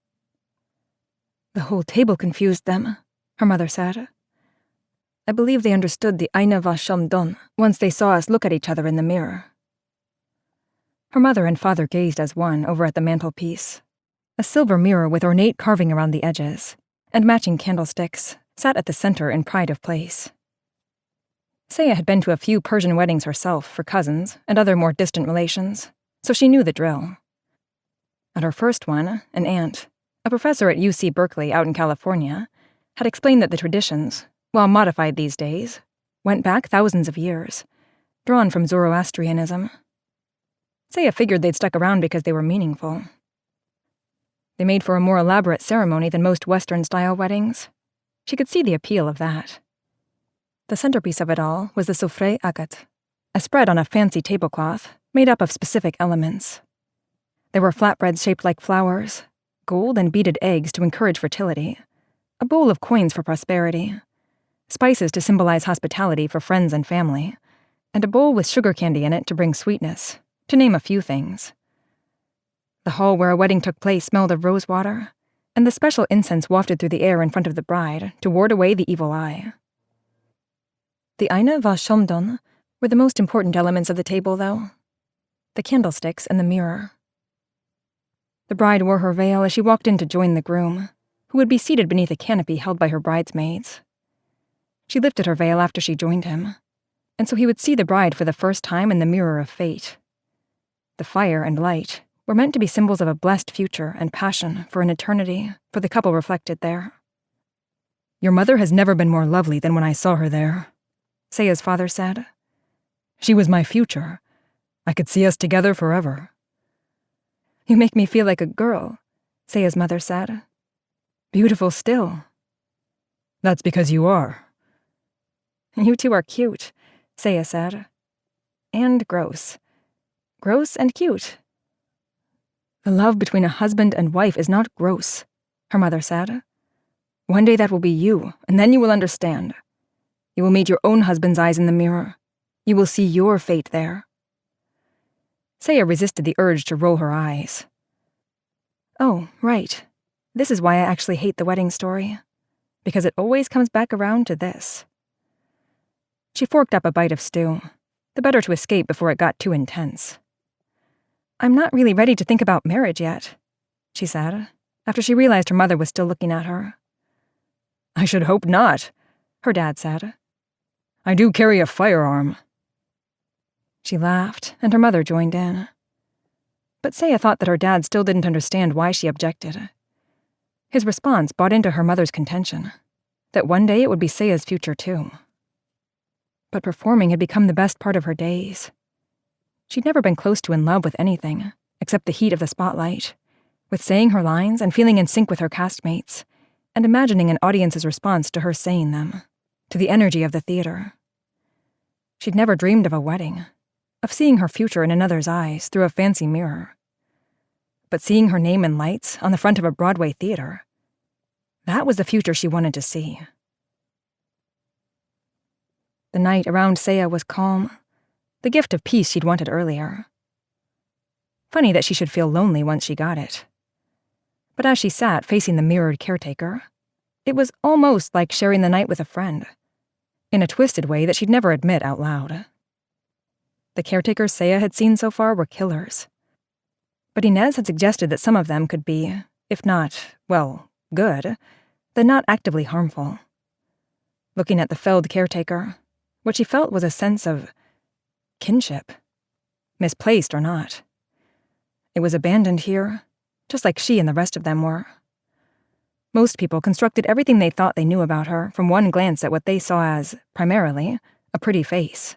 The whole table confused them, her mother said. I believe they understood the Aina Vashamdon once they saw us look at each other in the mirror. Her mother and father gazed as one over at the mantelpiece. A silver mirror with ornate carving around the edges, and matching candlesticks, sat at the center in pride of place. Seyah had been to a few Persian weddings herself for cousins and other more distant relations, so she knew the drill. At her first one, an aunt, a professor at UC Berkeley out in California, had explained that the traditions, while modified these days, went back thousands of years, drawn from Zoroastrianism. Seyah figured they'd stuck around because they were meaningful. They made for a more elaborate ceremony than most Western-style weddings. She could see the appeal of that. The centerpiece of it all was the sofreh agat, a spread on a fancy tablecloth made up of specific elements. There were flatbreads shaped like flowers, gold and beaded eggs to encourage fertility, a bowl of coins for prosperity, spices to symbolize hospitality for friends and family, and a bowl with sugar candy in it to bring sweetness, to name a few things. The hall where a wedding took place smelled of rosewater, and the special incense wafted through the air in front of the bride to ward away the evil eye. The Eine was Schomdon were the most important elements of the table, though. The candlesticks and the mirror. The bride wore her veil as she walked in to join the groom, who would be seated beneath a canopy held by her bridesmaids. She lifted her veil after she joined him, and so he would see the bride for the first time in the mirror of fate. The fire and light were meant to be symbols of a blessed future and passion for an eternity for the couple reflected there. "Your mother has never been more lovely than when I saw her there," Seyah's father said. "She was my future. I could see us together forever." "You make me feel like a girl," Seyah's mother said. "Beautiful still." "That's because you are." "You two are cute," Seyah said. "And gross. Gross and cute." "The love between a husband and wife is not gross," her mother said. "One day that will be you, and then you will understand. You will meet your own husband's eyes in the mirror. You will see your fate there." Seyah resisted the urge to roll her eyes. "Oh, right. This is why I actually hate the wedding story. Because it always comes back around to this." She forked up a bite of stew, the better to escape before it got too intense. "I'm not really ready to think about marriage yet," she said, after she realized her mother was still looking at her. "I should hope not," her dad said. "I do carry a firearm." She laughed, and her mother joined in. But Seyah thought that her dad still didn't understand why she objected. His response bought into her mother's contention, that one day it would be Seyah's future too. But performing had become the best part of her days. She'd never been close to in love with anything, except the heat of the spotlight, with saying her lines and feeling in sync with her castmates, and imagining an audience's response to her saying them, to the energy of the theater. She'd never dreamed of a wedding, of seeing her future in another's eyes through a fancy mirror. But seeing her name in lights on the front of a Broadway theater, that was the future she wanted to see. The night around Seyah was calm, the gift of peace she'd wanted earlier. Funny that she should feel lonely once she got it. But as she sat facing the mirrored caretaker, it was almost like sharing the night with a friend, in a twisted way that she'd never admit out loud. The caretakers Seyah had seen so far were killers. But Inez had suggested that some of them could be, if not, well, good, then not actively harmful. Looking at the felled caretaker, what she felt was a sense of kinship, misplaced or not. It was abandoned here, just like she and the rest of them were. Most people constructed everything they thought they knew about her from one glance at what they saw as, primarily, a pretty face.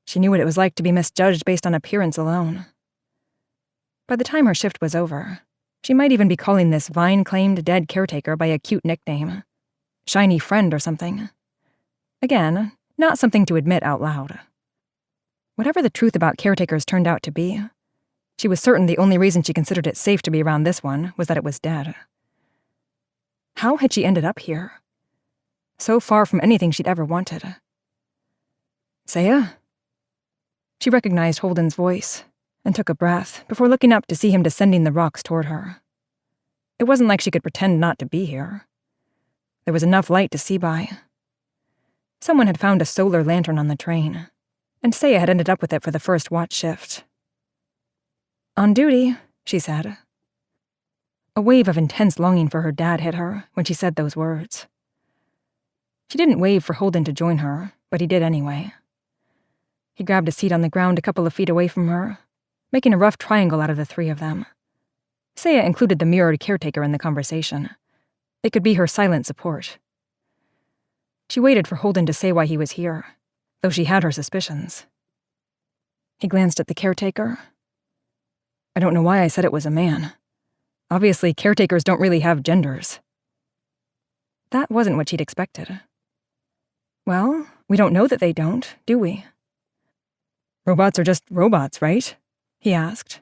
She knew what it was like to be misjudged based on appearance alone. By the time her shift was over, she might even be calling this vine-claimed dead caretaker by a cute nickname, Shiny Friend or something. Again, not something to admit out loud. Whatever the truth about caretakers turned out to be, she was certain the only reason she considered it safe to be around this one was that it was dead. How had she ended up here? So far from anything she'd ever wanted. "Seyah?" She recognized Holden's voice and took a breath before looking up to see him descending the rocks toward her. It wasn't like she could pretend not to be here. There was enough light to see by. Someone had found a solar lantern on the train, and Seyah had ended up with it for the first watch shift. "On duty," she said. A wave of intense longing for her dad hit her when she said those words. She didn't wave for Holden to join her, but he did anyway. He grabbed a seat on the ground a couple of feet away from her, making a rough triangle out of the three of them. Seyah included the mirrored caretaker in the conversation. It could be her silent support. She waited for Holden to say why he was here, though she had her suspicions. He glanced at the caretaker. "I don't know why I said it was a man. Obviously, caretakers don't really have genders." That wasn't what she'd expected. "Well, we don't know that they don't, do we?" "Robots are just robots, right?" he asked.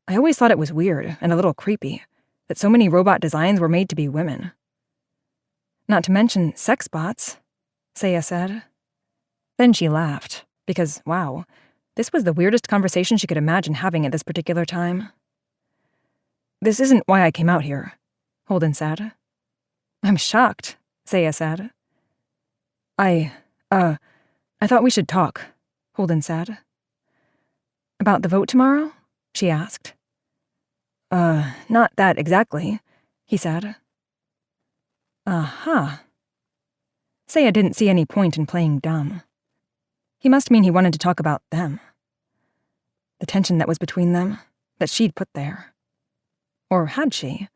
I always thought it was weird and a little creepy that so many robot designs were made to be women. Not to mention sex bots, Seyah said. Then she laughed, because, wow, this was the weirdest conversation she could imagine having at this particular time. This isn't why I came out here, Holden said. I'm shocked, Seyah said. I thought we should talk, Holden said. About the vote tomorrow? She asked. Not that exactly, he said. Uh-huh. Seyah didn't see any point in playing dumb. He must mean he wanted to talk about them. The tension that was between them, that she'd put there. Or had she?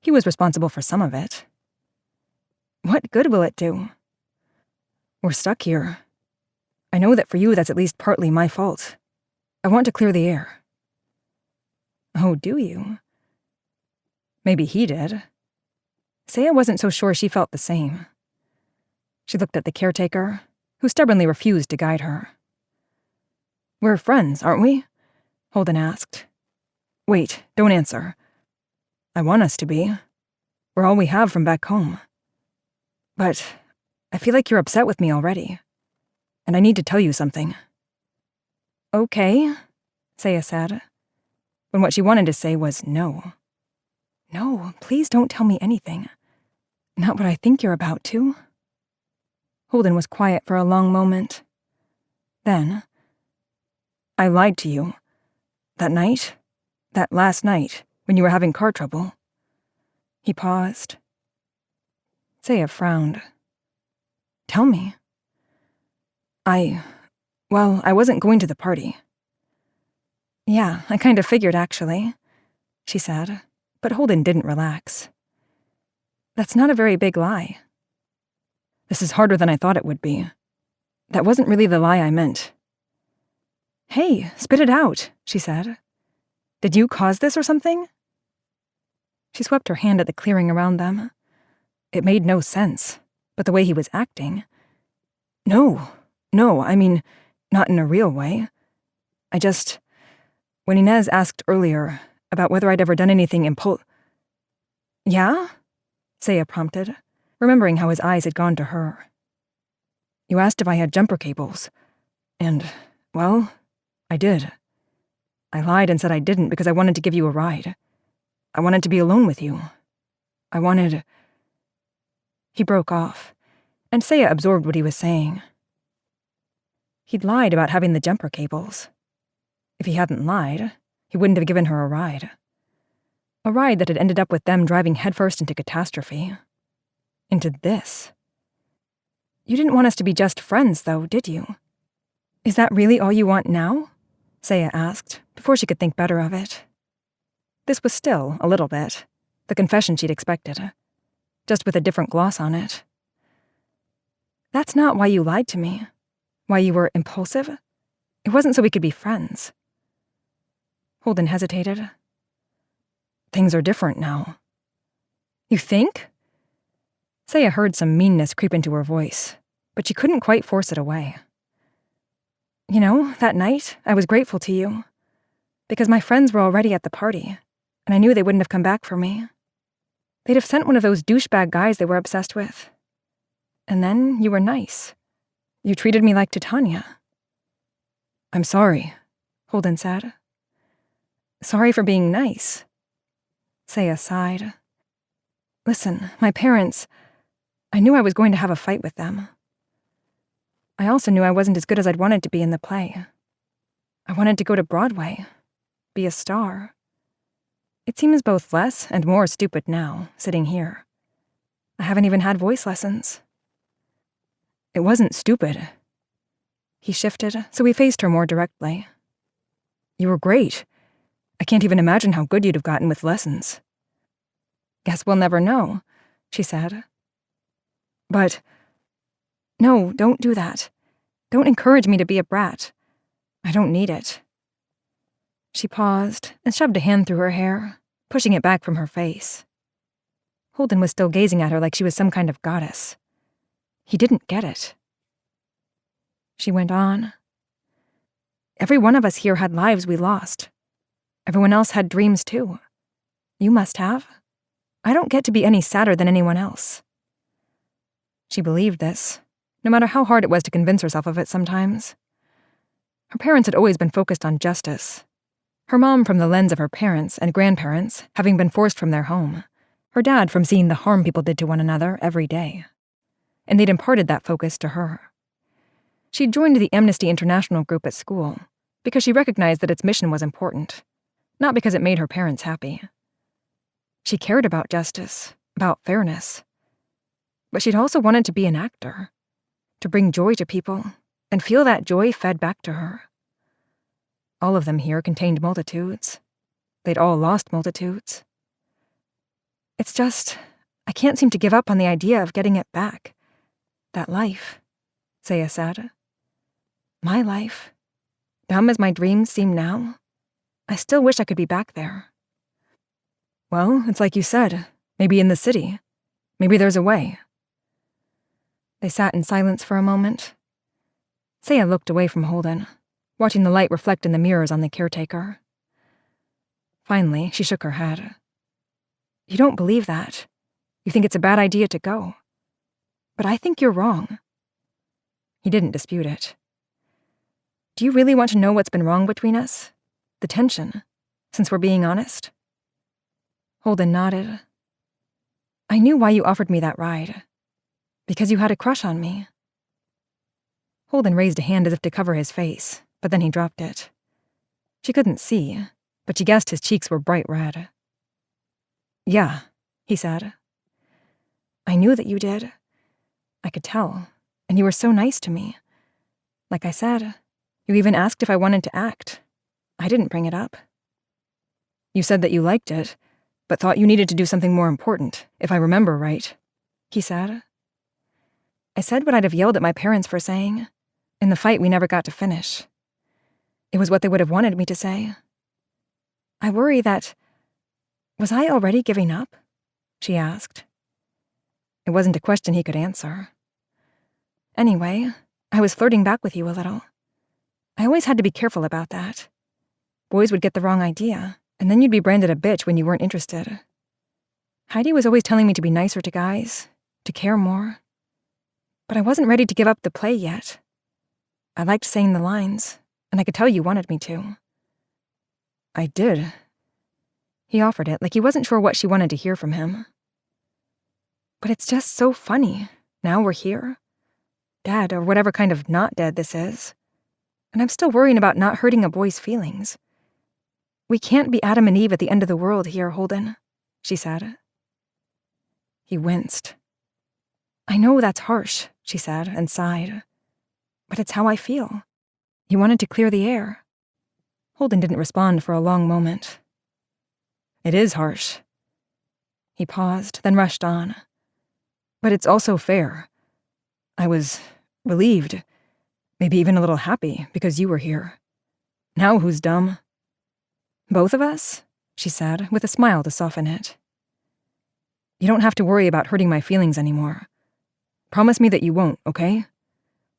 He was responsible for some of it. What good will it do? We're stuck here. I know that for you that's at least partly my fault. I want to clear the air. Oh, do you? Maybe he did. Seyah wasn't so sure she felt the same. She looked at the caretaker, who stubbornly refused to guide her. We're friends, aren't we? Holden asked. Wait, don't answer. I want us to be. We're all we have from back home. But I feel like you're upset with me already. And I need to tell you something. Okay, Seyah said, when what she wanted to say was no. No, please don't tell me anything. Not what I think you're about to. Holden was quiet for a long moment. Then, I lied to you. That night, that last night, when you were having car trouble. He paused. Seyah frowned. Tell me. I wasn't going to the party. Yeah, I kind of figured, actually, she said, but Holden didn't relax. That's not a very big lie. This is harder than I thought it would be. That wasn't really the lie I meant. Hey, spit it out, she said. Did you cause this or something? She swept her hand at the clearing around them. It made no sense, but the way he was acting. No, I mean, not in a real way. When Inez asked earlier about whether I'd ever done anything Yeah? Seyah prompted, remembering how his eyes had gone to her. You asked if I had jumper cables. And, well, I did. I lied and said I didn't because I wanted to give you a ride. I wanted to be alone with you. He broke off, and Seyah absorbed what he was saying. He'd lied about having the jumper cables. If he hadn't lied, he wouldn't have given her a ride. A ride that had ended up with them driving headfirst into catastrophe. Into this. You didn't want us to be just friends, though, did you? Is that really all you want now? Seyah asked, before she could think better of it. This was still, a little bit, the confession she'd expected, just with a different gloss on it. That's not why you lied to me. Why you were impulsive? It wasn't so we could be friends. Holden hesitated. Things are different now. You think? Seyah heard some meanness creep into her voice, but she couldn't quite force it away. You know, that night, I was grateful to you, because my friends were already at the party, and I knew they wouldn't have come back for me. They'd have sent one of those douchebag guys they were obsessed with. And then you were nice. You treated me like Titania. I'm sorry, Holden said. Sorry for being nice. Seyah sighed. Listen, my parents, I knew I was going to have a fight with them. I also knew I wasn't as good as I'd wanted to be in the play. I wanted to go to Broadway, be a star. It seems both less and more stupid now, sitting here. I haven't even had voice lessons. It wasn't stupid. He shifted, so he faced her more directly. You were great. I can't even imagine how good you'd have gotten with lessons. Guess we'll never know, she said. But, no, don't do that. Don't encourage me to be a brat. I don't need it. She paused and shoved a hand through her hair, pushing it back from her face. Holden was still gazing at her like she was some kind of goddess. He didn't get it. She went on. Every one of us here had lives we lost. Everyone else had dreams too. You must have. I don't get to be any sadder than anyone else. She believed this, no matter how hard it was to convince herself of it sometimes. Her parents had always been focused on justice. Her mom from the lens of her parents and grandparents having been forced from their home. Her dad from seeing the harm people did to one another every day. And they'd imparted that focus to her. She'd joined the Amnesty International group at school because she recognized that its mission was important, not because it made her parents happy. She cared about justice, about fairness. But she'd also wanted to be an actor, to bring joy to people and feel that joy fed back to her. All of them here contained multitudes. They'd all lost multitudes. It's just, I can't seem to give up on the idea of getting it back. That life, Seyah said. My life. Dumb as my dreams seem now, I still wish I could be back there. Well, it's like you said, maybe in the city. Maybe there's a way. They sat in silence for a moment. Seyah looked away from Holden, watching the light reflect in the mirrors on the caretaker. Finally, she shook her head. You don't believe that. You think it's a bad idea to go. But I think you're wrong. He didn't dispute it. Do you really want to know what's been wrong between us? The tension, since we're being honest? Holden nodded. I knew why you offered me that ride. Because you had a crush on me. Holden raised a hand as if to cover his face, but then he dropped it. She couldn't see, but she guessed his cheeks were bright red. Yeah, he said. I knew that you did. I could tell, and you were so nice to me. Like I said, you even asked if I wanted to act. I didn't bring it up. You said that you liked it, but thought you needed to do something more important, if I remember right, he said. I said what I'd have yelled at my parents for saying. In the fight we never got to finish. It was what they would have wanted me to say. I worry that... Was I already giving up? She asked. It wasn't a question he could answer. Anyway, I was flirting back with you a little. I always had to be careful about that. Boys would get the wrong idea, and then you'd be branded a bitch when you weren't interested. Heidi was always telling me to be nicer to guys, to care more. But I wasn't ready to give up the play yet. I liked saying the lines, and I could tell you wanted me to. I did. He offered it like he wasn't sure what she wanted to hear from him. But it's just so funny. Now we're here. Dead, or whatever kind of not dead this is. And I'm still worrying about not hurting a boy's feelings. We can't be Adam and Eve at the end of the world here, Holden, she said. He winced. I know that's harsh, she said, and sighed. But it's how I feel. You wanted to clear the air. Holden didn't respond for a long moment. It is harsh. He paused, then rushed on. But it's also fair. I was relieved, maybe even a little happy, because you were here. Now who's dumb? Both of us, she said, with a smile to soften it. You don't have to worry about hurting my feelings anymore. Promise me that you won't, okay?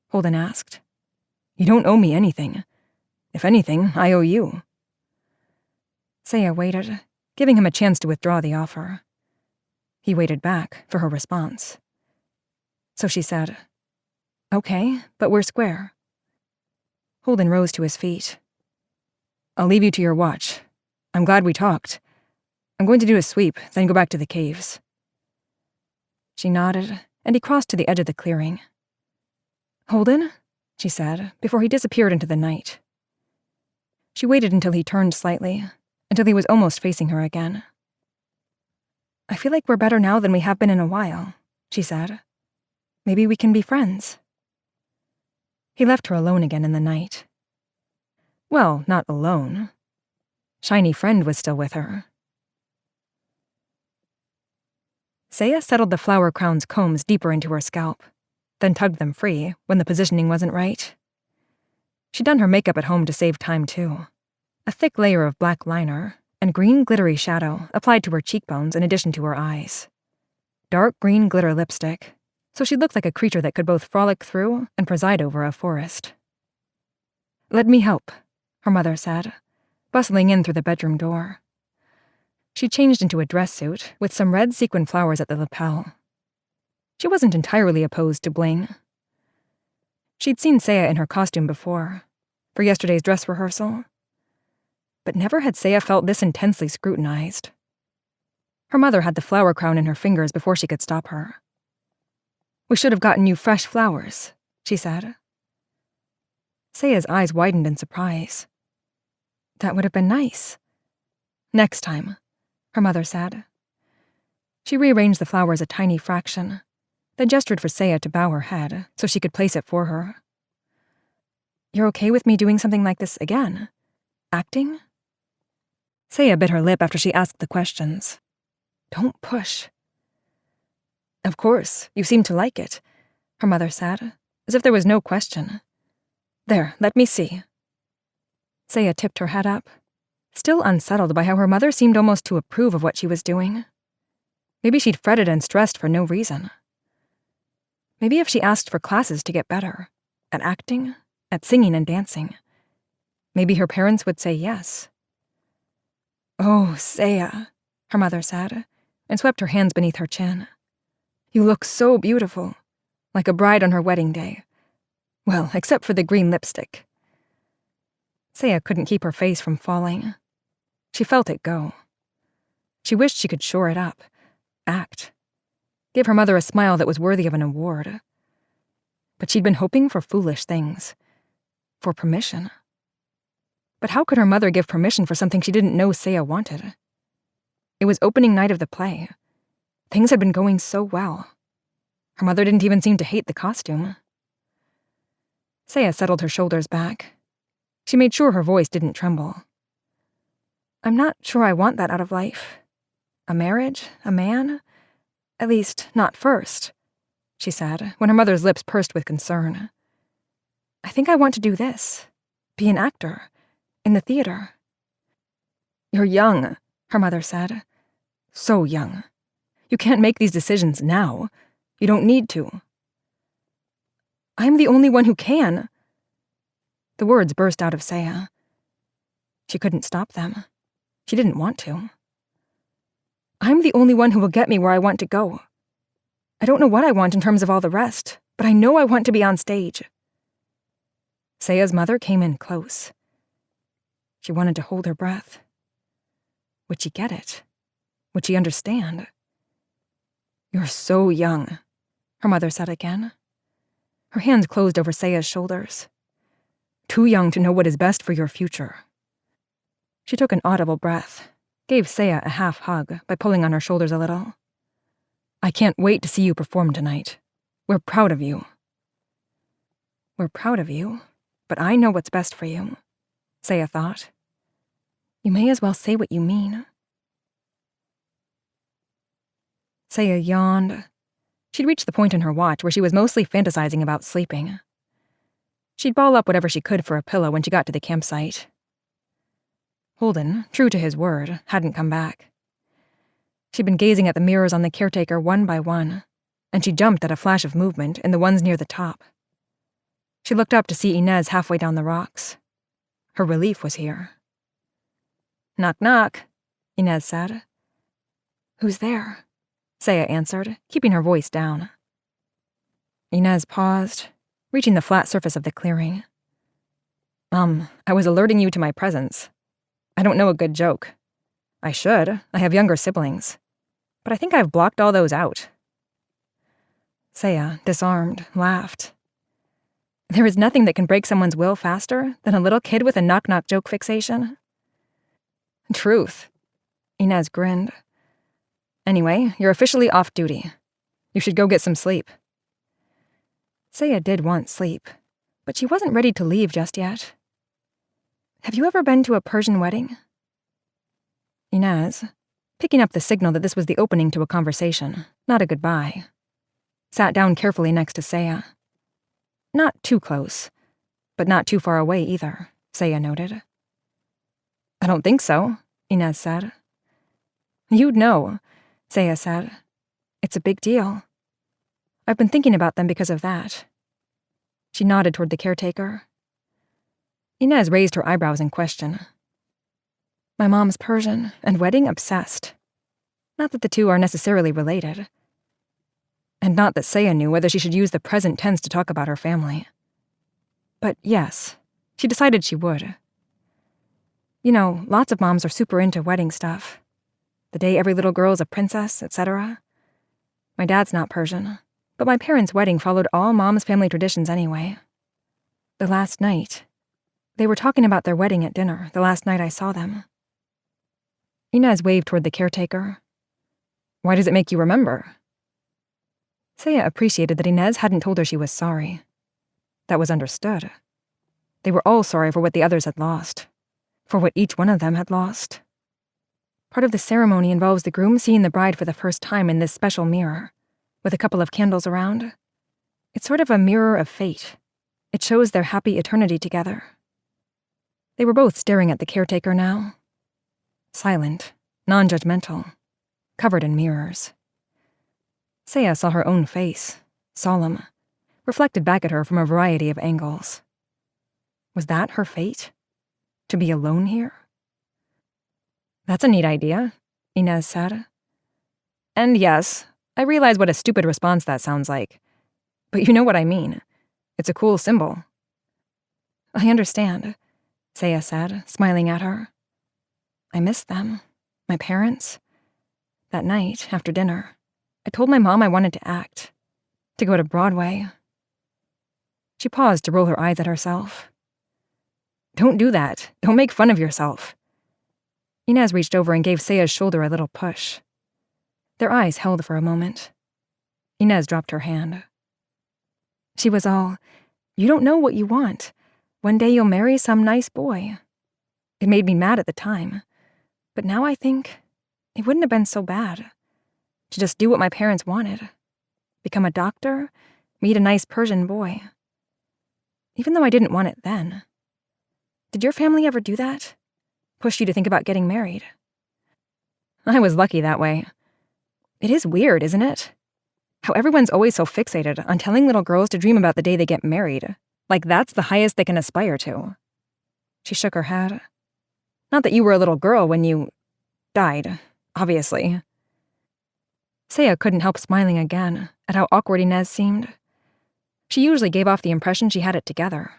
Holden asked. You don't owe me anything. If anything, I owe you. Seyah waited, giving him a chance to withdraw the offer. He waited back for her response. So she said, Okay, but we're square. Holden rose to his feet. I'll leave you to your watch. I'm glad we talked. I'm going to do a sweep, then go back to the caves. She nodded, and he crossed to the edge of the clearing. Holden, she said, before he disappeared into the night. She waited until he turned slightly, until he was almost facing her again. I feel like we're better now than we have been in a while, she said. Maybe we can be friends. He left her alone again in the night. Well, not alone. Shiny friend was still with her. Seyah settled the flower crown's combs deeper into her scalp, then tugged them free when the positioning wasn't right. She'd done her makeup at home to save time, too. A thick layer of black liner and green glittery shadow applied to her cheekbones in addition to her eyes. Dark green glitter lipstick, so she looked like a creature that could both frolic through and preside over a forest. Let me help, her mother said, bustling in through the bedroom door. She changed into a dress suit with some red sequin flowers at the lapel. She wasn't entirely opposed to bling. She'd seen Seyah in her costume before, for yesterday's dress rehearsal, but never had Seyah felt this intensely scrutinized. Her mother had the flower crown in her fingers before she could stop her. "We should have gotten you fresh flowers," she said. Seyah's eyes widened in surprise. "That would have been nice." "Next time," her mother said. She rearranged the flowers a tiny fraction, then gestured for Seyah to bow her head so she could place it for her. "You're okay with me doing something like this again? Acting?" Seyah bit her lip after she asked the questions. "Don't push." "Of course, you seem to like it," her mother said, as if there was no question. "There, let me see." Seyah tipped her head up, still unsettled by how her mother seemed almost to approve of what she was doing. Maybe she'd fretted and stressed for no reason. Maybe if she asked for classes to get better, at acting, at singing and dancing, maybe her parents would say yes. "Oh, Seyah," her mother said, and swept her hands beneath her chin. "You look so beautiful, like a bride on her wedding day. Well, except for the green lipstick." Seyah couldn't keep her face from falling. She felt it go. She wished she could shore it up, act, give her mother a smile that was worthy of an award. But she'd been hoping for foolish things, for permission. But how could her mother give permission for something she didn't know Seyah wanted? It was opening night of the play. Things had been going so well. Her mother didn't even seem to hate the costume. Seyah settled her shoulders back. She made sure her voice didn't tremble. "I'm not sure I want that out of life. A marriage? A man? At least, not first," she said, when her mother's lips pursed with concern. "I think I want to do this. Be an actor. In the theater." "You're young," her mother said. "So young. You can't make these decisions now. You don't need to." "I'm the only one who can." The words burst out of Seyah. She couldn't stop them. She didn't want to. "I'm the only one who will get me where I want to go. I don't know what I want in terms of all the rest, but I know I want to be on stage." Seyah's mother came in close. She wanted to hold her breath. Would she get it? Would she understand? "You're so young," her mother said again. Her hands closed over Seyah's shoulders. "Too young to know what is best for your future." She took an audible breath, gave Seyah a half hug by pulling on her shoulders a little. "I can't wait to see you perform tonight. We're proud of you." "We're proud of you, but I know what's best for you," Seyah thought. "You may as well say what you mean." Seyah yawned. She'd reached the point in her watch where she was mostly fantasizing about sleeping. She'd ball up whatever she could for a pillow when she got to the campsite. Holden, true to his word, hadn't come back. She'd been gazing at the mirrors on the caretaker one by one, and she jumped at a flash of movement in the ones near the top. She looked up to see Inez halfway down the rocks. Her relief was here. "Knock, knock," Inez said. "Who's there?" Seyah answered, keeping her voice down. Inez paused, reaching the flat surface of the clearing. I was alerting you to my presence. I don't know a good joke. I should. I have younger siblings. But I think I've blocked all those out." Seyah, disarmed, laughed. "There is nothing that can break someone's will faster than a little kid with a knock-knock joke fixation." "Truth." Inez grinned. "Anyway, you're officially off duty. You should go get some sleep." Seyah did want sleep, but she wasn't ready to leave just yet. "Have you ever been to a Persian wedding?" Inez, picking up the signal that this was the opening to a conversation, not a goodbye, sat down carefully next to Seyah. Not too close, but not too far away either, Seyah noted. "I don't think so," Inez said. "You'd know," Seyah said. "It's a big deal. I've been thinking about them because of that." She nodded toward the caretaker. Inez raised her eyebrows in question. My mom's Persian, and wedding obsessed. Not that the two are necessarily related. And not that Seyah knew whether she should use the present tense to talk about her family. But yes, she decided she would. You know, lots of moms are super into wedding stuff. The day every little girl is a princess, etc. My dad's not Persian, but my parents' wedding followed all mom's family traditions anyway. The last night, they were talking about their wedding at dinner, the last night I saw them. Inez waved toward the caretaker. Why does it make you remember? Seyah appreciated that Inez hadn't told her she was sorry. That was understood. They were all sorry for what the others had lost, for what each one of them had lost. Part of the ceremony involves the groom seeing the bride for the first time in this special mirror, with a couple of candles around. It's sort of a mirror of fate. It shows their happy eternity together. They were both staring at the caretaker now. Silent, non-judgmental, covered in mirrors. Seyah saw her own face, solemn, reflected back at her from a variety of angles. Was that her fate? To be alone here? That's a neat idea, Inez said. And yes, I realize what a stupid response that sounds like. But you know what I mean. It's a cool symbol. I understand, Seyah said, smiling at her. I miss them, my parents. That night, after dinner, I told my mom I wanted to act, to go to Broadway. She paused to roll her eyes at herself. Don't do that. Don't make fun of yourself. Inez reached over and gave Seyah's shoulder a little push. Their eyes held for a moment. Inez dropped her hand. She was all, you don't know what you want. One day you'll marry some nice boy. It made me mad at the time. But now I think it wouldn't have been so bad. To just do what my parents wanted. Become a doctor, meet a nice Persian boy. Even though I didn't want it then. Did your family ever do that? Push you to think about getting married? I was lucky that way. It is weird, isn't it? How everyone's always so fixated on telling little girls to dream about the day they get married. Like that's the highest they can aspire to. She shook her head. Not that you were a little girl when you died, obviously. Seyah couldn't help smiling again at how awkward Inez seemed. She usually gave off the impression she had it together.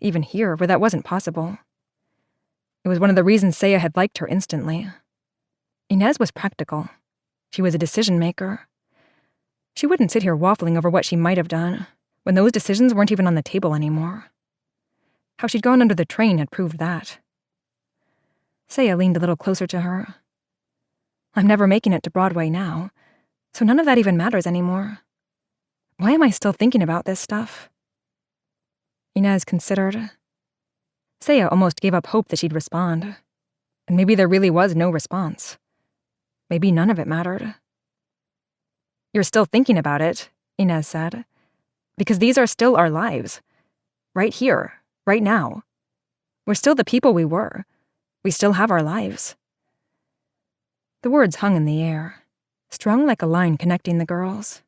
Even here, where that wasn't possible. It was one of the reasons Seyah had liked her instantly. Inez was practical. She was a decision maker. She wouldn't sit here waffling over what she might have done, when those decisions weren't even on the table anymore. How she'd gone under the train had proved that. Seyah leaned a little closer to her. I'm never making it to Broadway now, so none of that even matters anymore. Why am I still thinking about this stuff? Inez considered. Seyah almost gave up hope that she'd respond. And maybe there really was no response. Maybe none of it mattered. You're still thinking about it, Inez said. Because these are still our lives. Right here, right now. We're still the people we were. We still have our lives. The words hung in the air, strung like a line connecting the girls.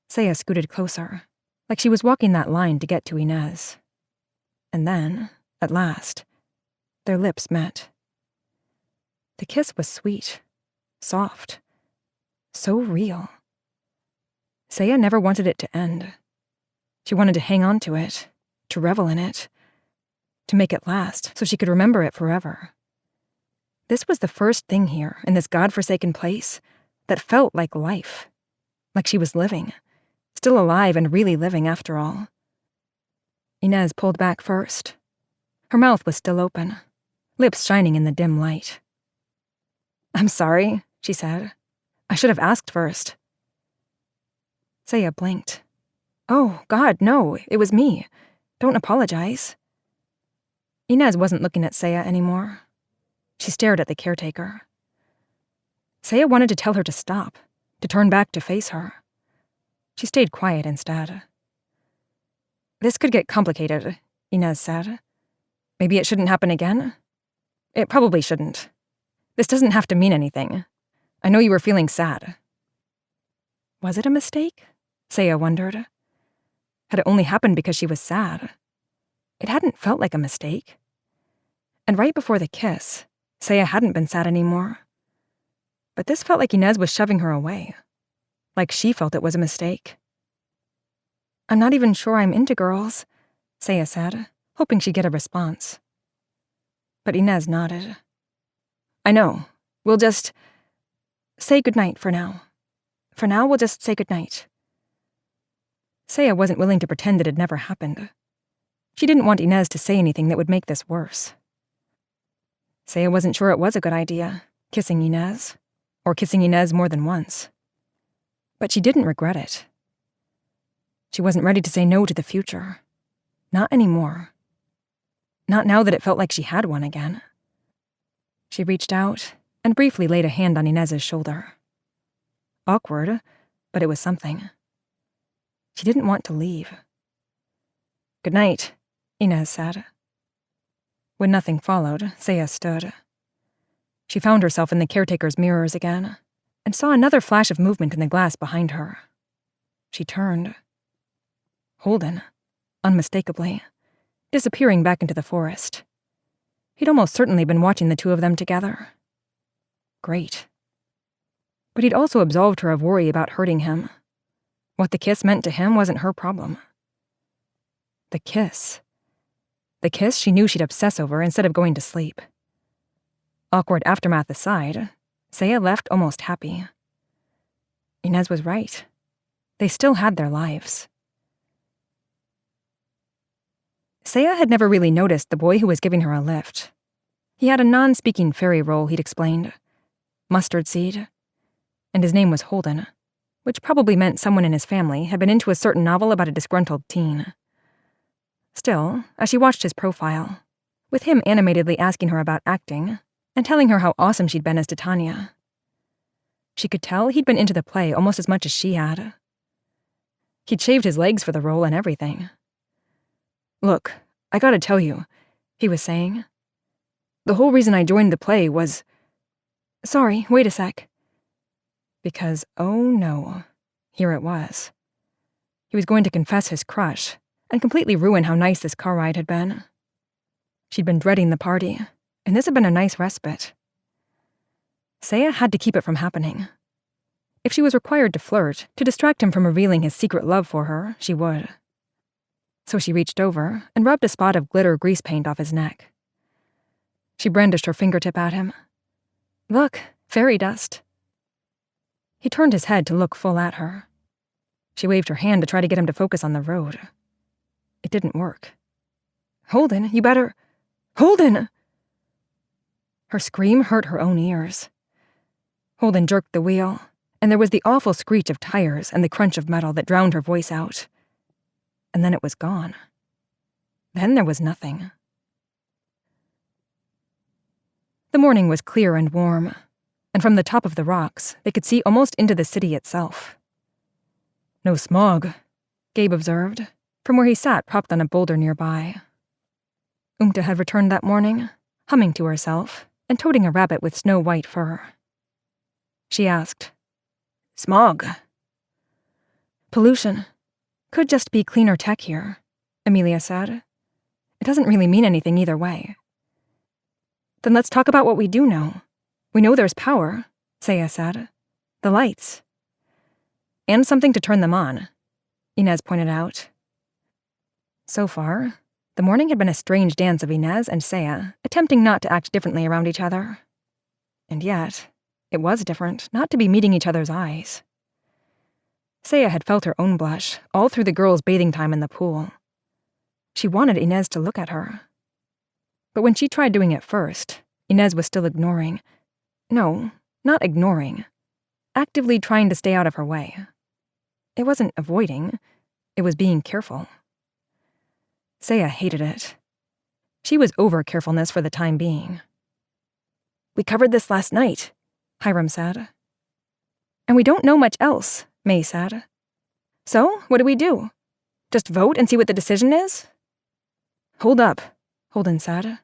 Seyah scooted closer, like she was walking that line to get to Inez. And then, at last, their lips met. The kiss was sweet, soft, so real. Seyah never wanted it to end. She wanted to hang on to it, to revel in it, to make it last so she could remember it forever. This was the first thing here, in this godforsaken place, that felt like life, like she was living. Still alive and really living after all. Inez pulled back first. Her mouth was still open, lips shining in the dim light. I'm sorry, she said. I should have asked first. Seyah blinked. Oh, God, no, it was me. Don't apologize. Inez wasn't looking at Seyah anymore. She stared at the caretaker. Seyah wanted to tell her to stop, to turn back to face her. She stayed quiet instead. This could get complicated, Inez said. Maybe it shouldn't happen again? It probably shouldn't. This doesn't have to mean anything. I know you were feeling sad. Was it a mistake? Seyah wondered. Had it only happened because she was sad? It hadn't felt like a mistake. And right before the kiss, Seyah hadn't been sad anymore. But this felt like Inez was shoving her away. Like she felt it was a mistake. "I'm not even sure I'm into girls," Seyah said, hoping she'd get a response. But Inez nodded. "I know. We'll just say goodnight for now. For now, we'll just say goodnight." Seyah wasn't willing to pretend it had never happened. She didn't want Inez to say anything that would make this worse. Seyah wasn't sure it was a good idea, kissing Inez, or kissing Inez more than once. But she didn't regret it. She wasn't ready to say no to the future. Not anymore. Not now that it felt like she had one again. She reached out and briefly laid a hand on Inez's shoulder. Awkward, but it was something. She didn't want to leave. "Good night," Inez said. When nothing followed, Seyah stood. She found herself in the caretaker's mirrors again, and saw another flash of movement in the glass behind her. She turned. Holden, unmistakably, disappearing back into the forest. He'd almost certainly been watching the two of them together. Great. But he'd also absolved her of worry about hurting him. What the kiss meant to him wasn't her problem. The kiss. The kiss she knew she'd obsess over instead of going to sleep. Awkward aftermath aside, Seyah left almost happy. Inez was right. They still had their lives. Seyah had never really noticed the boy who was giving her a lift. He had a non-speaking fairy role, he'd explained. Mustard seed. And his name was Holden, which probably meant someone in his family had been into a certain novel about a disgruntled teen. Still, as she watched his profile, with him animatedly asking her about acting and telling her how awesome she'd been as Titania, she could tell he'd been into the play almost as much as she had. He'd shaved his legs for the role and everything. "Look, I gotta tell you," he was saying. "The whole reason I joined the play was—" "Sorry, wait a sec." Because, oh no, here it was. He was going to confess his crush and completely ruin how nice this car ride had been. She'd been dreading the party, and this had been a nice respite. Seyah had to keep it from happening. If she was required to flirt, to distract him from revealing his secret love for her, she would. So she reached over and rubbed a spot of glitter grease paint off his neck. She brandished her fingertip at him. "Look, fairy dust." He turned his head to look full at her. She waved her hand to try to get him to focus on the road. It didn't work. "Holden, you better— Holden!" Her scream hurt her own ears. Holden jerked the wheel, and there was the awful screech of tires and the crunch of metal that drowned her voice out. And then it was gone. Then there was nothing. The morning was clear and warm, and from the top of the rocks, they could see almost into the city itself. "No smog," Gabe observed, from where he sat propped on a boulder nearby. Umta had returned that morning, humming to herself and toting a rabbit with snow-white fur. She asked, "Smog?" "Pollution. Could just be cleaner tech here," Amelia said. "It doesn't really mean anything either way." "Then let's talk about what we do know. We know there's power," Seyah said. "The lights." "And something to turn them on," Inez pointed out. So far, the morning had been a strange dance of Inez and Seyah attempting not to act differently around each other. And yet, it was different not to be meeting each other's eyes. Seyah had felt her own blush all through the girls' bathing time in the pool. She wanted Inez to look at her. But when she tried doing it first, Inez was still ignoring. No, not ignoring. Actively trying to stay out of her way. It wasn't avoiding, it was being careful. Seyah hated it. She was over carefulness for the time being. "We covered this last night," Hiram said. "And we don't know much else," May said. "So, what do we do? Just vote and see what the decision is?" "Hold up," Holden said.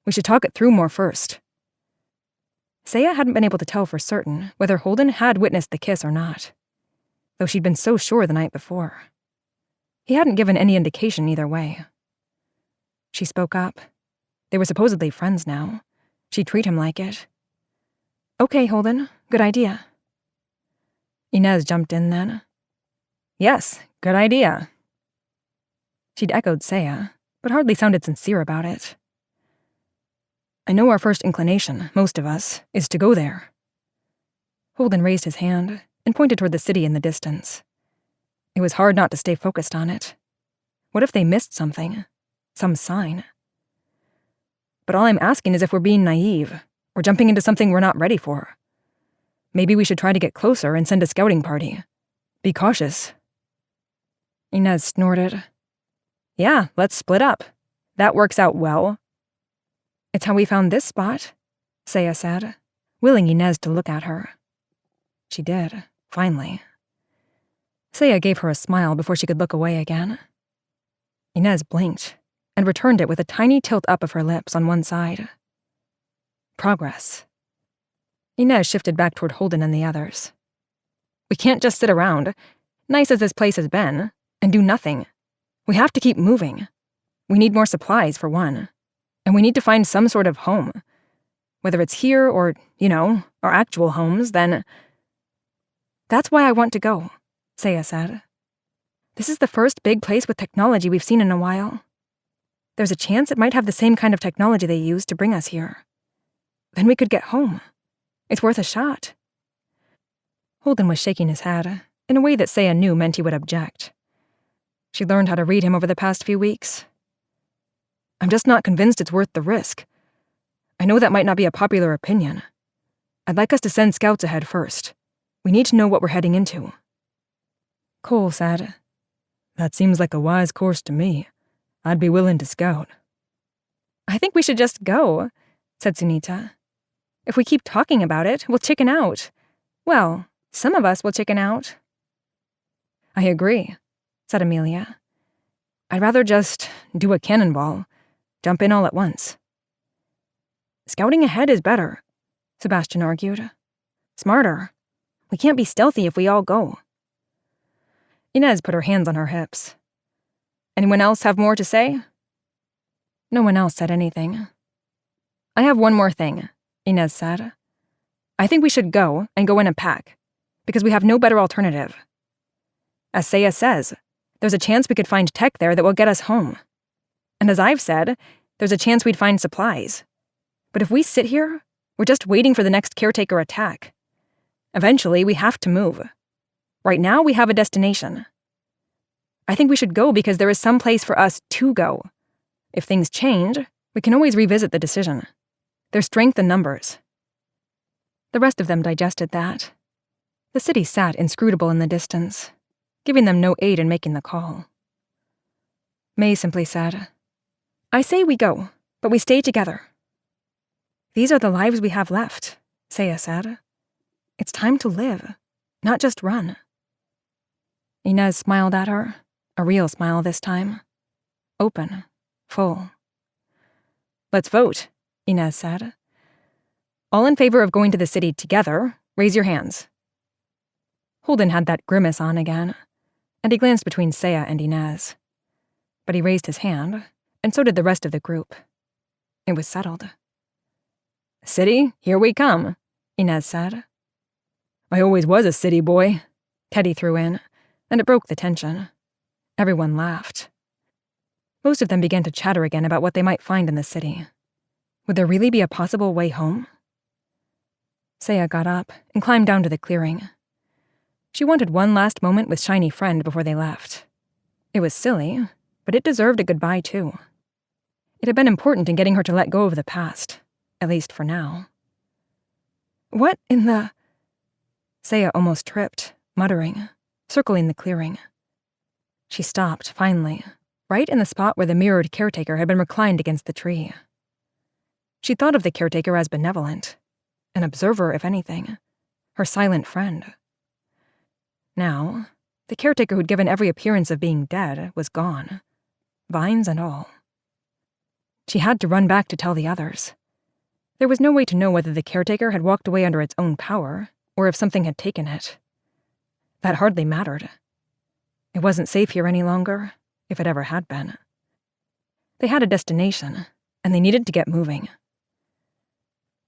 "We should talk it through more first." Seyah hadn't been able to tell for certain whether Holden had witnessed the kiss or not, though she'd been so sure the night before. He hadn't given any indication either way. She spoke up. They were supposedly friends now, She'd treat him like it. Okay, Holden, good idea. Inez jumped in then. Yes, good idea. She'd echoed Seyah, but hardly sounded sincere about it. I know our first inclination, most of us, is to go there. Holden raised his hand and pointed toward the city in the distance. It was hard not to stay focused on it. What if they missed something? Some sign? But all I'm asking is if we're being naive, or jumping into something we're not ready for. Maybe we should try to get closer and send a scouting party. Be cautious. Inez snorted. Yeah, let's split up. That works out well. It's how we found this spot, Seyah said, willing Inez to look at her. She did, finally. Seyah gave her a smile before she could look away again. Inez blinked and returned it with a tiny tilt up of her lips on one side. Progress. Inez shifted back toward Holden and the others. We can't just sit around, nice as this place has been, and do nothing. We have to keep moving. We need more supplies, for one. And we need to find some sort of home. Whether it's here or, our actual homes, then... That's why I want to go, Seyah said. This is the first big place with technology we've seen in a while. There's a chance it might have the same kind of technology they used to bring us here. Then we could get home. It's worth a shot. Holden was shaking his head, in a way that Seyah knew meant he would object. She learned how to read him over the past few weeks. I'm just not convinced it's worth the risk. I know that might not be a popular opinion. I'd like us to send scouts ahead first. We need to know what we're heading into. Cole said, That seems like a wise course to me. I'd be willing to scout. I think we should just go, said Sunita. If we keep talking about it, we'll chicken out. Well, some of us will chicken out. I agree, said Amelia. I'd rather just do a cannonball, jump in all at once. Scouting ahead is better, Sebastian argued. Smarter. We can't be stealthy if we all go. Inez put her hands on her hips. Anyone else have more to say? No one else said anything. I have one more thing, Inez said. I think we should go and go in a pack, because we have no better alternative. As Seyah says, there's a chance we could find tech there that will get us home. And as I've said, there's a chance we'd find supplies. But if we sit here, we're just waiting for the next caretaker attack. Eventually, we have to move. Right now, we have a destination. I think we should go because there is some place for us to go. If things change, we can always revisit the decision. There's strength in numbers. The rest of them digested that. The city sat inscrutable in the distance, giving them no aid in making the call. May simply said, I say we go, but we stay together. These are the lives we have left, Seyah said. It's time to live, not just run. Inez smiled at her, a real smile this time. Open, full. Let's vote, Inez said. All in favor of going to the city together, raise your hands. Holden had that grimace on again, and he glanced between Seyah and Inez. But he raised his hand, and so did the rest of the group. It was settled. City, here we come, Inez said. I always was a city boy, Teddy threw in, and it broke the tension. Everyone laughed. Most of them began to chatter again about what they might find in the city. Would there really be a possible way home? Seyah got up and climbed down to the clearing. She wanted one last moment with Shiny Friend before they left. It was silly, but it deserved a goodbye too. It had been important in getting her to let go of the past, at least for now. What in the... Seyah almost tripped, muttering, circling the clearing. She stopped, finally, right in the spot where the mirrored caretaker had been reclined against the tree. She thought of the caretaker as benevolent, an observer, if anything, her silent friend. Now, the caretaker who'd given every appearance of being dead was gone, vines and all. She had to run back to tell the others. There was no way to know whether the caretaker had walked away under its own power, or if something had taken it. That hardly mattered. It wasn't safe here any longer, if it ever had been. They had a destination, and they needed to get moving.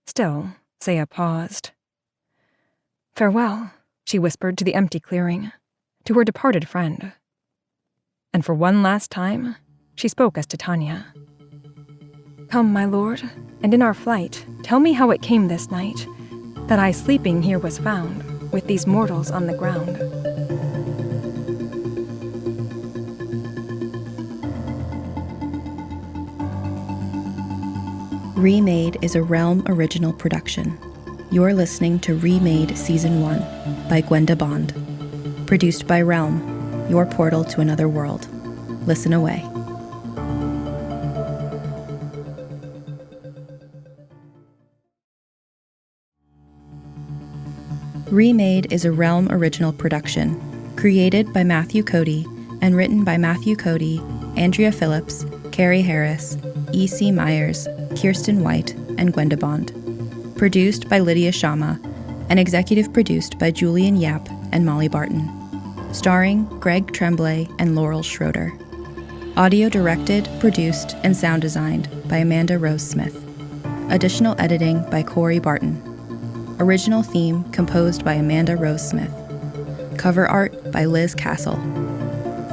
Still, Seyah paused. "Farewell," she whispered to the empty clearing, to her departed friend. And for one last time, she spoke as to Tanya. "Come, my lord, and in our flight, tell me how it came this night, that I sleeping here was found, with these mortals on the ground." Remade is a Realm original production. You're listening to Remade Season 1 by Gwenda Bond. Produced by Realm, your portal to another world. Listen away. Remade is a Realm original production, created by Matthew Cody and written by Matthew Cody, Andrea Phillips, Carrie Harris, E.C. Myers, Kiersten White, and Gwenda Bond. Produced by Lydia Shama, and executive produced by Julian Yap and Molly Barton. Starring Greg Tremblay and Laurel Schroeder. Audio directed, produced, and sound designed by Amanda Rose Smith. Additional editing by Corey Barton. Original theme composed by Amanda Rose Smith. Cover art by Liz Castle.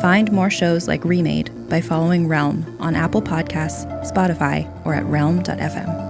Find more shows like Remade by following Realm on Apple Podcasts, Spotify, or at realm.fm.